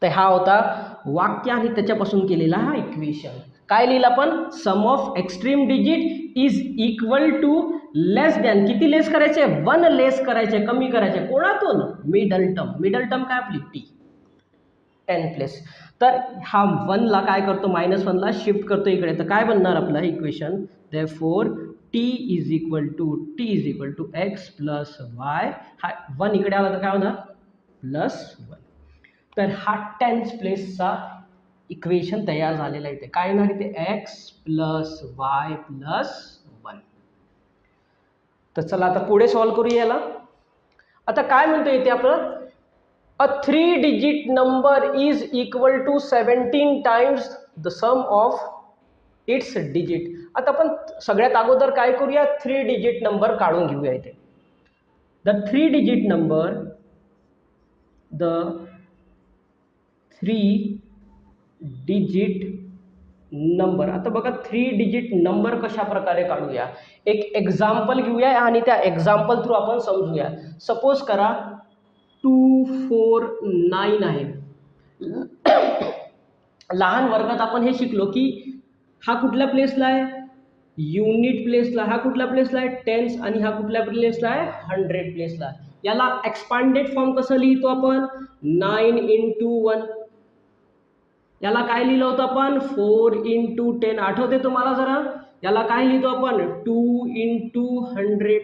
Speaker 1: तर हा होता वाक्य आणि त्याच्यापासून केलेला हा इक्वेशन. काय लिहिलं आपण? Sum of extreme digit is equal to less than. किती लेस करायचे? 1 लेस करायचे, कमी करायचे. कोणातून? मिडल टर्म काय आपली? T 10 place. तर हा 1ला काय करतो? -1ला शिफ्ट करतो इकडे. तर काय बनणार आपलं equation? Therefore t is equal to x plus y. हा 1 इकडे आला तर काय होणार? +1. तर हा 10th प्लेसचा इक्वेशन तयार झालेला आहे. इथे काय येणार? इथे x प्लस वाय प्लस 1. तर चला आता पुढे सॉल्व करूया याला. आता काय म्हणतो इथे आपलं? A 3 digit number is equal to 17 times the sum of its digit. आता आपण सगळ्यात अगोदर काय करूया? 3 डिजिट नंबर काढून घेऊया इथे. The 3 digit number. आता बघा 3 डिजिट नंबर कशा प्रकारे काढूया? एक एक्झाम्पल घेऊया आणि त्या एक्झाम्पल थ्रू आपण समजूया. सपोज करा 249 आहे. लहान वर्गात आपण हे शिकलो की हा कुठल्या प्लेसला आहे? युनिट प्लेसला. हा कुठल्या प्लेसला आहे? टेन्स. आणि हा कुठल्या प्लेसला आहे? 100 प्लेसला. याला एक्सपांडेड फॉर्म कसं लिहितो आपण? 9 × 1. याला काय लिहिलं होतं आपण? 4 × 10. आठवते तुम्हाला जरा? याला काय लिहितो आपण? 2 × 100.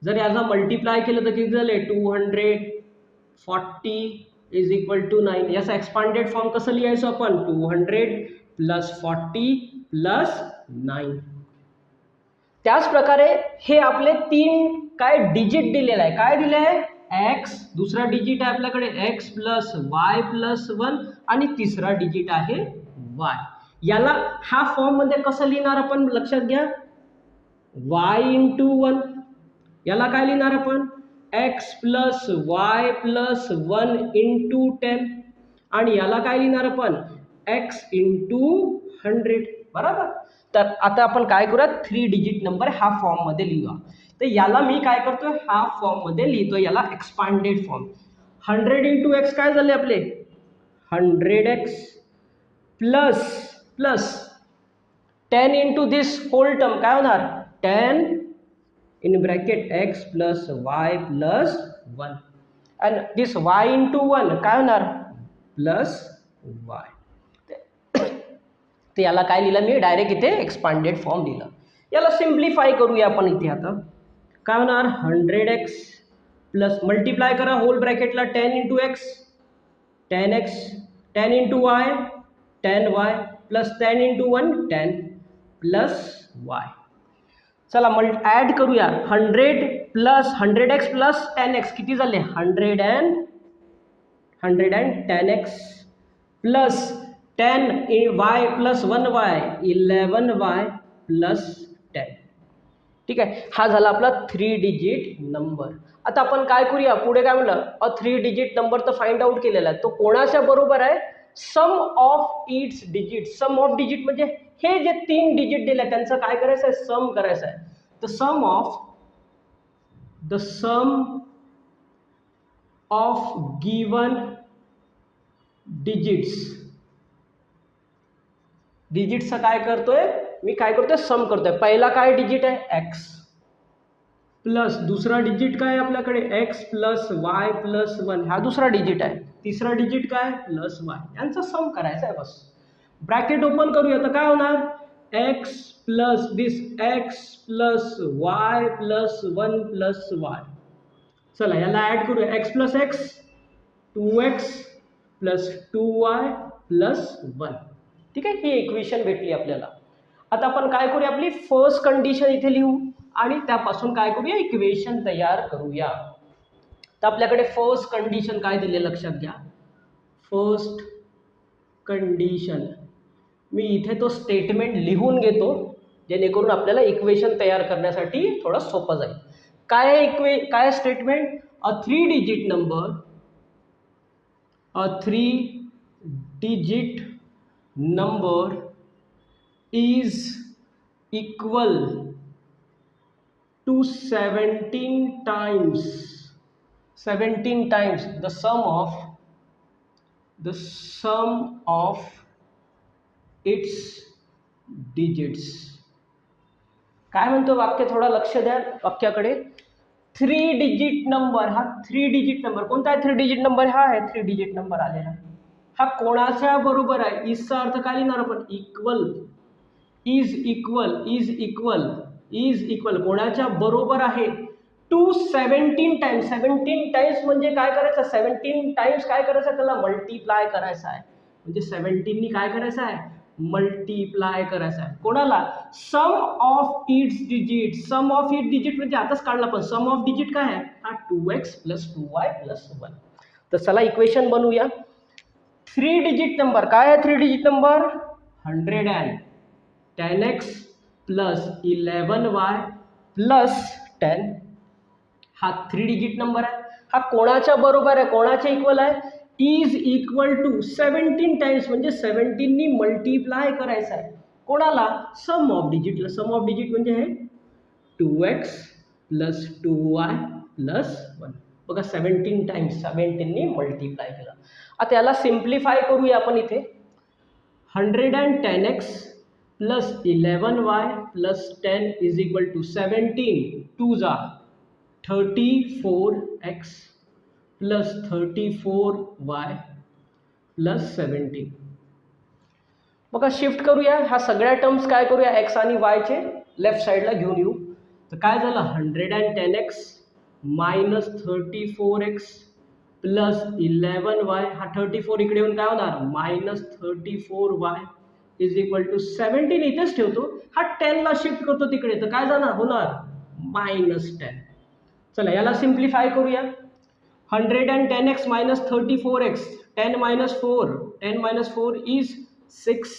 Speaker 1: जर याचा मल्टिप्लाय केलं तर किती झाले? 240 इज इक्वल टू 9. याचा एक्सपांडेड फॉर्म कसं लिहायचं आपण? 200 + 40 + 9. त्याच प्रकारे हे आपले 3 काय डिजिट दिलेलं आहे. काय दिले आहे? x. दुसरा डिजिट आहे आपल्याकडे x प्लस वाय प्लस 1 आणि तिसरा डिजिट आहे y. याला हा फॉर्म मध्ये कसं लिहिणार आपण? लक्षात घ्या. y × 1. याला काय लिहिणार आपण? x plus y plus 1 × 10. आणि याला काय लिहिणार आपण? x × 100. बरोबर. तर आता आपण काय करूया? 3 डिजिट नंबर हा फॉर्म मध्ये लिहूया. तर याला मी काय करतोय? हा फॉर्म मध्ये लिहितोय. याला एक्सपांडेड फॉर्म. 100 × x काय झाले आपले? 100x प्लस 10 × दिस होल टर्म काय होणार? 10 in bracket x plus y plus 1 आणि दिस y × 1 काय होणार? +y. ते याला काय लिहिलं मी? डायरेक्ट इथे एक्सपांडेड फॉर्म लिहिलं. याला सिम्प्लिफाय करूया आपण इथे. आता काय होणार? 100x प्लस मल्टिप्लाय करा होल ब्रॅकेटला 10 × x 10x 10 × y 10y plus 10 × 1 10 plus y. चला ॲड करूया. 100 प्लस 100x प्लस 10x किती झाले? 110x plus 10y plus 1y 11y plus 10. ठीक आहे, हा झाला आपला 3 डिजिट नंबर. आता आपण काय करूया, पुढे काय म्हणलं, 3 डिजिट नंबर तर फाइंड आउट केलेला आहे. तो कोणाच्या बरोबर आहे, sum of its digit. Sum of digit म्हणजे हे जे 3 डिजिट दिले त्यांचं काय करायचं आहे, सम करायचं आहे. द सम ऑफ गिवन डिजिट्सचं काय करतोय मी, काय करतोय, सम करतोय. पहिला काय डिजिट आहे, एक्स प्लस दुसरा डिजिट काय आहे आपल्याकडे, एक्स प्लस वाय प्लस 1, हा दुसरा डिजिट आहे. तिसरा डिजिट काय, प्लस वाय, यांचा सम करायचा आहे बस. ब्रॅकेट ओपन करूया तर काय होणार, x plus this x plus y plus 1 plus y. चला याला ऍड करूया, x plus x 2x plus 2y plus 1. ठीक आहे, ही इक्वेशन भेटली आपल्याला. आता आपण काय करूया, आपली फर्स्ट कंडिशन इथे लिहू आणि त्यापासून काय करूया, इक्वेशन तयार करूया. तर आपल्याकडे फर्स्ट कंडिशन काय दिले लक्षात घ्या. फर्स्ट कंडिशन मी इथे तो स्टेटमेंट लिहून घेतो जेणेकरून आपल्याला इक्वेशन तयार करण्यासाठी थोडं सोपं जाईल. काय statement, a 3 digit number is equal to 17 times the sum of its digits. काय म्हणतो वाक्य, थोडा लक्ष द्या वाक्याकडे. 3 डिजिट नंबर, हा 3 डिजिट नंबर कोणता आहे, 3 डिजिट नंबर हा आहे, 3 डिजिट नंबर आलेला. हा कोणाच्या बरोबर आहे, इसचा अर्थ काय लिहिणार आपण, इक्वल. इज इक्वल कोणाच्या बरोबर आहे, टू 17 टाइम्स. 17 टाइम्स म्हणजे काय करायचं, 17 टाइम्स काय करायचं, त्याला मल्टिप्लाय करायचं आहे. म्हणजे 17 नी काय करायचं आहे, मल्टिप्लाय करायचं आहे. कोणाला, sum of its digit. Sum of it digit म्हणजे आताच काढला पण सम ऑफ डिजिट काय आहे, हा 2x प्लस 2y प्लस 1. तर चला इक्वेशन बनवूया. 3 डिजिट नंबर काय आहे, 3 digit number 110x plus 11y plus 10. हा 3 डिजिट नंबर आहे. हा कोणाच्या बरोबर आहे, कोणाच्या इक्वल आहे, इज इक्वल टू 17 टाइम्स म्हणजे 17 नी मल्टिप्लाय करायचं आहे. कोणाला, sum of डिजिटला. Some of digit म्हणजे हे 2x प्लस 2y प्लस 1. बघा 17 टाइम्स 17 नी मल्टिप्लाय केला. आता याला सिम्प्लिफाय करूया आपण इथे. 110x plus 11y plus 10 is equal to 17 2 जा 34x प्लस 34y प्लस 17. बघा शिफ्ट करूया, ह्या सगळ्या टर्म्स काय करूया, एक्स आणि वायचे लेफ्ट साईडला घेऊन येऊ. तर काय झालं, 110x minus 34x plus 11y, हा 34 इकडे येऊन काय होणार, minus 34y is equal to 17 इथेच ठेवतो, हा 10 ला शिफ्ट करतो तिकडे, तर काय जाणार, होणार मायनस 10. चला याला सिम्प्लिफाय करूया. 110x minus 34x, 10 minus 4 is 6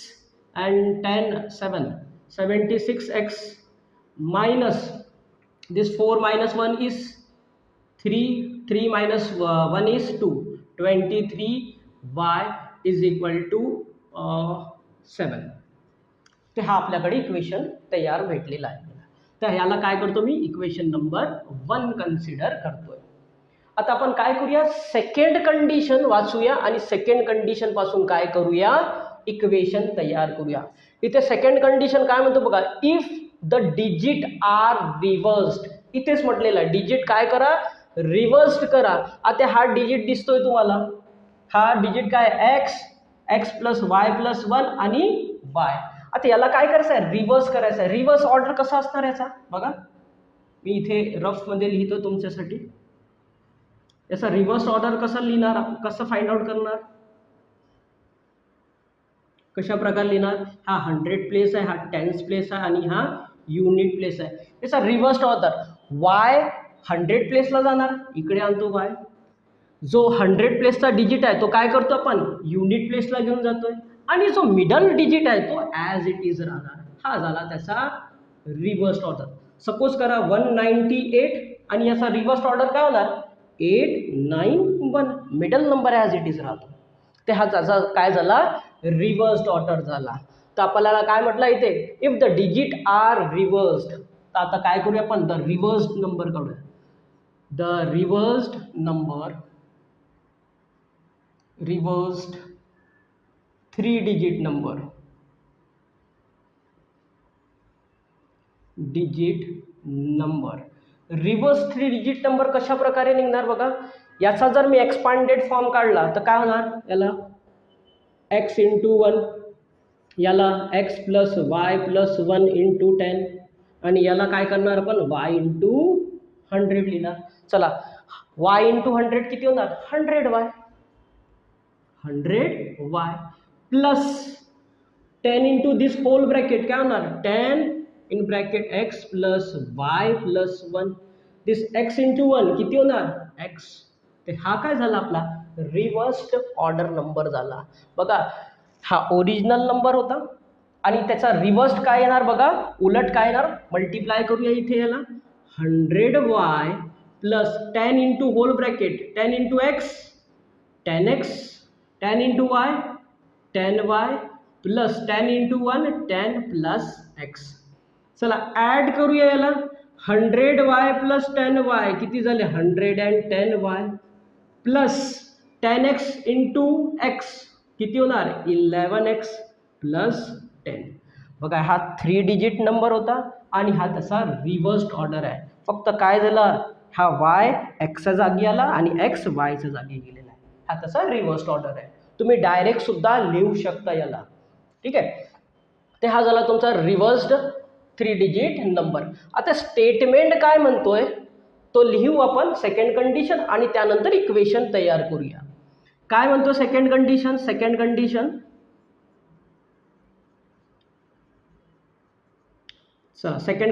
Speaker 1: and 10 7, 76x minus this 4 minus 1 is 3 minus 1 is 2, 23y is equal to 7. तर हा आपल्याकडे इक्वेशन तयार भेटलेला आहे. तर ह्याला काय करतो मी, इक्वेशन नंबर 1 कन्सिडर करतोय. आता आपण काय करूया, सेकंड कंडिशन वाचूया आणि सेकंड कंडिशन पासून काय करूया, इक्वेशन तयार करूया. इथे सेकंड कंडिशन काय म्हणतो बघा, if the digit are reversed. इथेच म्हटलेलं आहे डिजिट काय करा, रिव्हर्स्ड करा. आता हा डिजिट दिसतोय तुम्हाला, हा डिजिट काय, एक्स प्लस वाय प्लस 1 आणि वाय. आता याला काय करायचं आहे, रिव्हर्स करायचं आहे. रिव्हर्स ऑर्डर कसा असणार याचा बघा, मी इथे रफ मध्ये लिहितो तुमच्यासाठी. याचा रिव्हर्स ऑर्डर कसा लिहिणार, कसं फाइंड आउट करणार, कशा प्रकारे लिहिणार. हा 100 प्लेस आहे, हा 10 प्लेस आहे आणि हा युनिट प्लेस आहे. याचा रिव्हर्स ऑर्डर, वाय 100 प्लेसला जाणार, इकडे आणतो वाय. जो 100 प्लेसचा डिजिट आहे तो काय करतो आपण युनिट प्लेसला घेऊन जातोय आणि जो मिडल डिजिट आहे तो ॲज इट इज राहणार. हा झाला त्याचा रिव्हर्स ऑर्डर. सपोज करा 198 आणि याचा रिव्हर्स ऑर्डर काय होणार 891. Middle number as it is राहतो. ते हा त्याचा काय झाला रिव्हर्स्ड ऑर्डर झाला. तर आपल्याला काय म्हटलं इथे if the digit are reversed. तर आता काय करूया आपण द रिव्हर्स्ड नंबर काढूया. The reversed number reversed 3 digit number reverse 3 digit number कशा प्रकारे निघणार बघा. याचा जर मी एक्सपांडेड फॉर्म काढला तर काय होणार याला x इंटू 1, याला x plus y plus 1 into 10 आणि याला काय करणार आपण y इंटू 100 लिहिणार. चला y इंटू 100 किती होणार 100y 100y plus 10 into this whole bracket काय होणार 10 in bracket x plus y plus 1 this x into 1 किती होणार x. ते हा काय झाला आपला रिव्हर्स्ड ऑर्डर नंबर झाला. बघा हा ओरिजिनल नंबर होता आणि त्याचा रिव्हर्स्ड काय येणार बघा उलट काय येणार मल्टिप्लाय करूया इथे याला 100y plus 10 into whole bracket 10 into x 10x 10 into y 10y plus 10 into 1 10 plus x. चला ॲड करूया याला 100y प्लस 10y किती झाले 110y plus 10x into x किती होणार 11x प्लस 10. बघा हा 3 डिजिट नंबर होता आणि हा त्याचा रिव्हर्स्ड ऑर्डर आहे. फक्त काय झालं हा y xच्या जागी आला आणि x yच्या जागी गेलेला आहे. हा त्याचा रिव्हर्स्ड ऑर्डर आहे. तुम्ही डायरेक्ट सुद्धा लिहू शकता याला. ठीक आहे. ते हा झाला तुमचा रिव्हर्स्ड 3 डिजिट नंबर. आता स्टेटमेंट काय म्हणतोय तो लिहू आपण सेकंड कंडिशन आणि त्यानंतर इक्वेशन तयार करूया. काय म्हणतो सेकंड कंडिशन सेकंड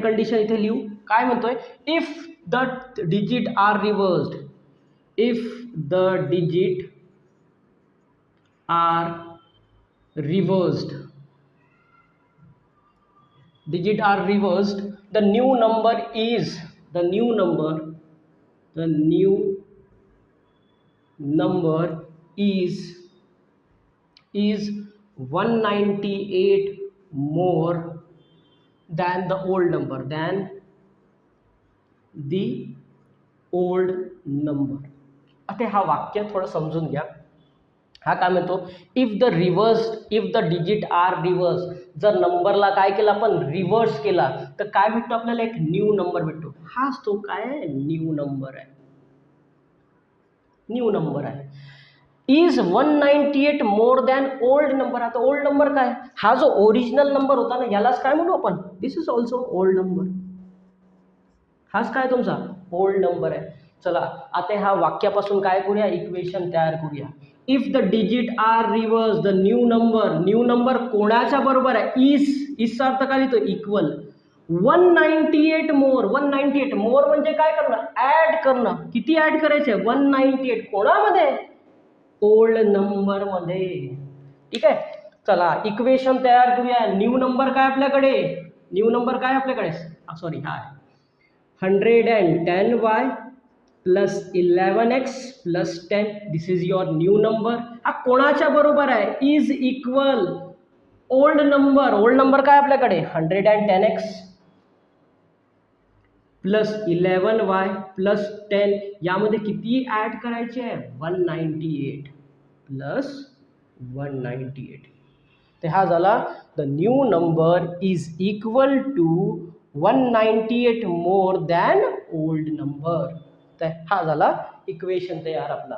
Speaker 1: कंडिशन इथे लिहू. काय म्हणतोय if the digit are reversed if the digit are reversed the new number is 198 more than the old number आता हा वाक्य थोडं समजून घ्या. हा काय म्हणतो if the digit are reverse. जर नंबरला काय केलं आपण रिव्हर्स केला तर काय भेटतो आपल्याला एक न्यू नंबर भेटतो. हाच तो काय न्यू नंबर आहे. Is 198 more than old number. आता ओल्ड नंबर काय हा जो ओरिजिनल नंबर होता ना यालाच काय म्हणू आपण दिस इज ऑल्सो ओल्ड नंबर. हाच काय तुमचा ओल्ड नंबर आहे. चला आता ह्या वाक्यापासून काय करूया इक्वेशन तयार करूया. If the digit are reverse the new number कोणाच्या बरोबर आहे इजचा अर्थ काय लिहितो इक्वल 198 मोर म्हणजे काय करणं ऍड करणं. किती ऍड करायचे 198 कोणामध्ये ओल्ड नंबर मध्ये. ठीक आहे. चला इक्वेशन तयार करूया. न्यू नंबर काय आपल्याकडे सॉरी हा 110y plus 11x plus 10 this is your new number. हा कोणाच्या बरोबर आहे इज इक्वल ओल्ड नंबर काय आपल्याकडे 110x प्लस 11y प्लस 10 यामध्ये किती ॲड करायचे आहे 198 प्लस 198. तर हा झाला the new number is equal to 198 more than old number. तर हा झाला इक्वेशन तयार आपला.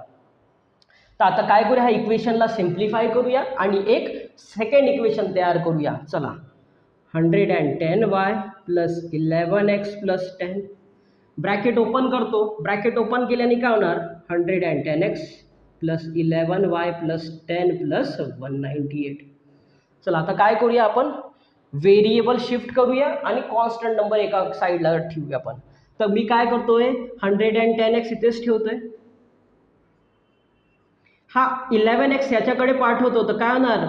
Speaker 1: तर आता काय करूया ह्या इक्वेशनला सिम्प्लिफाय करूया आणि एक सेकंड इक्वेशन तयार करूया. चला 110y plus 11x plus 10 bracket open करतो. ब्रॅकेट ओपन केल्याने काय होणार 110x plus 11y plus 10 plus 198. चला आता काय करूया आपण व्हेरिएबल शिफ्ट करूया आणि कॉन्स्टंट नंबर एका साईडला ठेवूया आपण. तर मी काय करतोय 110x इथेच ठेवतोय हा 11x याच्याकडे पाठवतो तर काय होणार,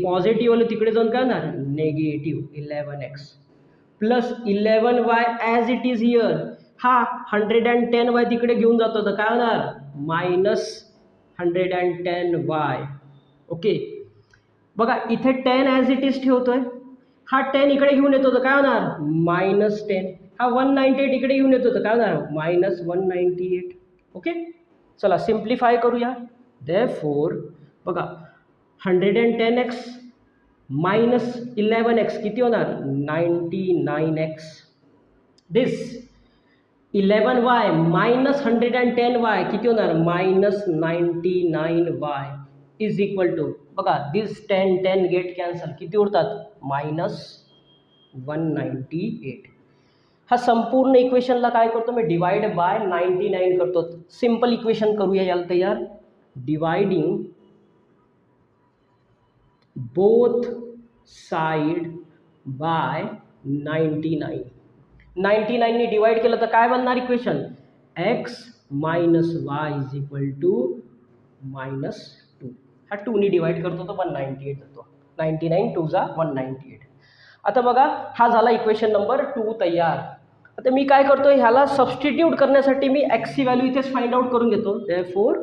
Speaker 1: पॉझिटिव्ह वाले तिकडे जाऊन काय होणार, negative 11x plus 11y as it is here, हा 110y तिकडे घेऊन जातो तर काय होणार, मायनस 110y. ओके, बघा इथे 10 ॲज इट इज ठेवतोय, हा 10 इकडे घेऊन येतो तर काय होणार, मायनस 10. हा 198 इकडे घेऊन येतो तर काय होणार, मायनस 198. ओके, चला सिम्प्लिफाय करूया. देअरफॉर बघा 110x मायनस 11x किती होणार, 99x. दिस 11y मायनस 110y किती होणार, minus 99y is equal to, बघा दिस 10 गेट कॅन्सल, किती उरतात, मायनस 198. हा संपूर्ण इक्वेशनला काय करतो मी, डिवाइड बाय 99 करतो. सिंपल इक्वेशन करूया याला तयार. Dividing both side by 99. 99 ने डिवाइड केलं तर काय बनणार equation, x minus y is equal to minus 2. हा 2 ने डिवाइड करतो तो 198 जातो, 99 2 जा 198. आता बघा हा झाला इक्वेशन नंबर 2 तयार. आता मी काय करतो, ह्याला सबस्टिट्यूट करण्यासाठी मी x ची व्हॅल्यू इथेच फाइंड आउट करून घेतो. Therefore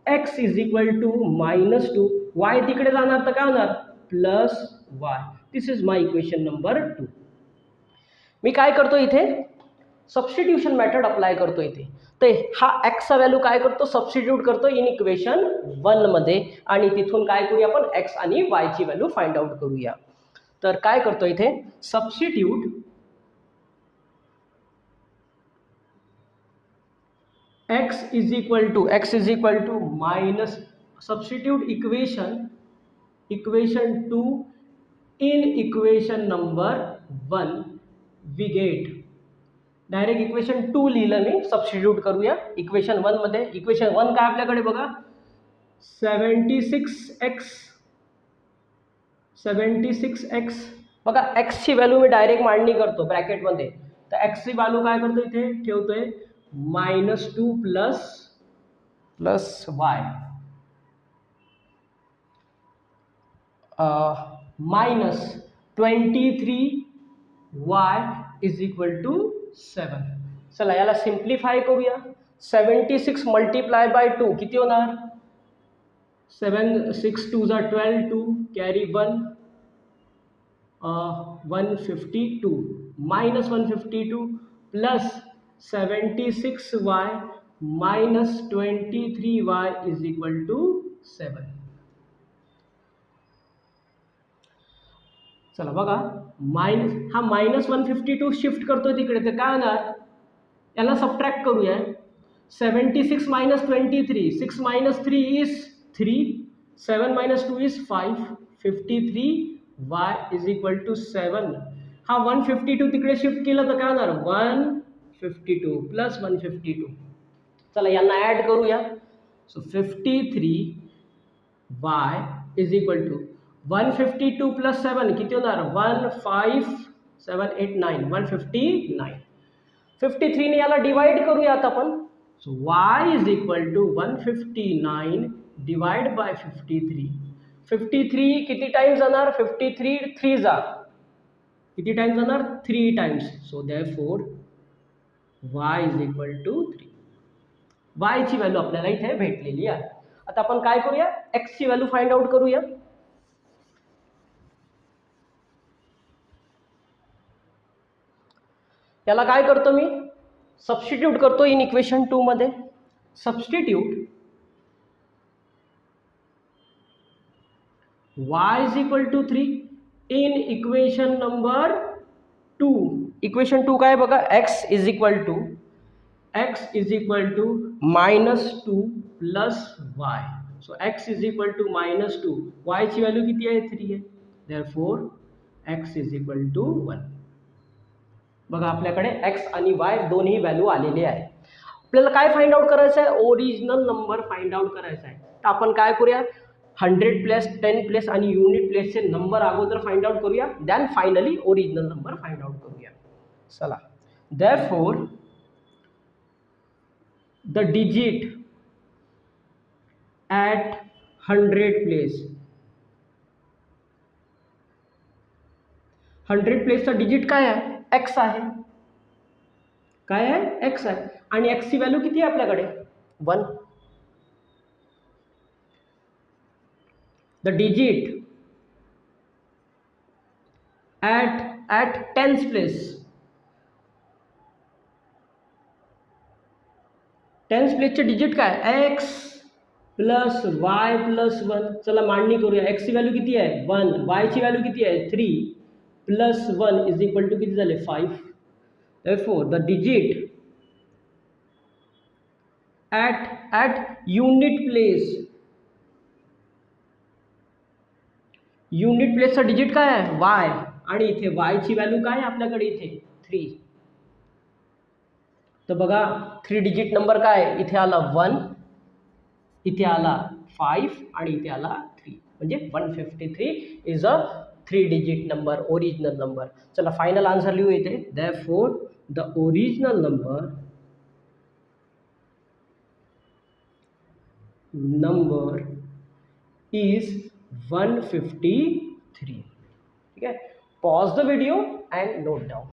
Speaker 1: x is equal to minus 2, y तिकडे जाणार तर काय होणार, plus y. This is my equation number 2. मी काय करतो इथे सबस्टिट्यूशन मेथड अप्लाय करतो इथे. तर हा x चा व्हॅल्यू काय करतो, सबस्टिट्यूट करतो इन इक्वेशन 1 मध्ये आणि तिथून काय करूया आपण, x आणि y ची व्हॅल्यू फाइंड आउट करूया. तर काय करतो इथे, substitute x is equal to minus, substitute equation 2 in equation number 1. We get, direct equation 2 लिहिलं मी, सबस्टिट्यूट करूया इक्वेशन 1 मध्ये. इक्वेशन 1 काय आपल्याकडे बघा, 76x बघा, x ची व्हॅल्यू मी डायरेक्ट मांडणी करतो ब्रॅकेटमध्ये. तर x ची व्हॅल्यू काय करतो इथे ठेवतोय, minus 2 plus y minus 23y is equal to 7. चला याला सिम्प्लिफाय करूया. 76 मल्टिप्लाय बाय 2 किती होणार, 7 6 2 जा 12, 2 carry 1, 152 minus 152 plus 76y minus 23y is equal to 7. चला बघा, हा मायनस 152 शिफ्ट करतोय तिकडे तर काय होणार, याला सबट्रॅक्ट करूया. 76 minus 23, 6 minus 3 is 3, 7 minus 2 is 5, 53y is equal to 7. हा 152 तिकडे शिफ्ट केलं तर काय होणार, 152 प्लस 152. चला यांना ॲड करूया. So 53y is equal to 152 plus 7 किती होणार, 15789 159. 53 ने याला डिवाइड करूया आता आपण. So y is equal to 159 divide by 53. 53 किती टाइम्स जाणार, 53 3 जा किती टाइम्स जाणार, 3 times. So therefore y is equal to 3. y ची व्हॅल्यू आपल्याला इथे भेटलेली आहे. आता आपण काय करूया, x ची व्हॅल्यू फाइंड आउट करूया. याला काय करतो मी, सबस्टिट्यूट करतो इन इक्वेशन 2 मध्ये. Substitute y is equal to 3 in equation number 2. Equation 2 काय बघा, x is equal to minus 2 plus y. So x is equal to minus 2, y ची व्हॅल्यू किती आहे, 3 आहे. Therefore x is equal to 1. बघा आपल्याकडे x आणि y दोन्ही व्हॅल्यू आलेले आहे. आपल्याला काय फाइंड आउट करायचं आहे, ओरिजिनल नंबर फाइंड आउट करायचा आहे. तर आपण काय करूया, 100 प्लेस 10 प्लेस आणि युनिट प्लेसचे नंबर अगोदर फाइंड आउट करूया, then finally original number find out करूया. चला, therefore the digit at 100 place. 100 प्लेसचा डिजिट काय आहे? एक्स आहे. काय आहे? एक्स आहे. आणि एक्सची व्हॅल्यू किती आहे आपल्याकडे? 1. The digit at 10th place. 10th प्लेसचे डिजिट काय? X plus y plus 1. चला मांडणी करूया. एक्सची व्हॅल्यू किती आहे? 1. वायची व्हॅल्यू किती आहे? 3 प्लस 1 इज इक्वल टू किती झाले? 5. Therefore the digit at unit place. Unit प्लेसचा डिजिट काय आहे? वाय. आणि इथे वाय ची व्हॅल्यू काय आहे आपल्याकडे? इथे 3. तर बघा 3 डिजिट नंबर काय? इथे आला 1, इथे आला 5 आणि इथे आला 3. म्हणजे 153 is a 3 digit number, original number. चला फायनल आन्सर लिहू इथे. Therefore the original number is 153. ठीक आहे. Pause the video and note down.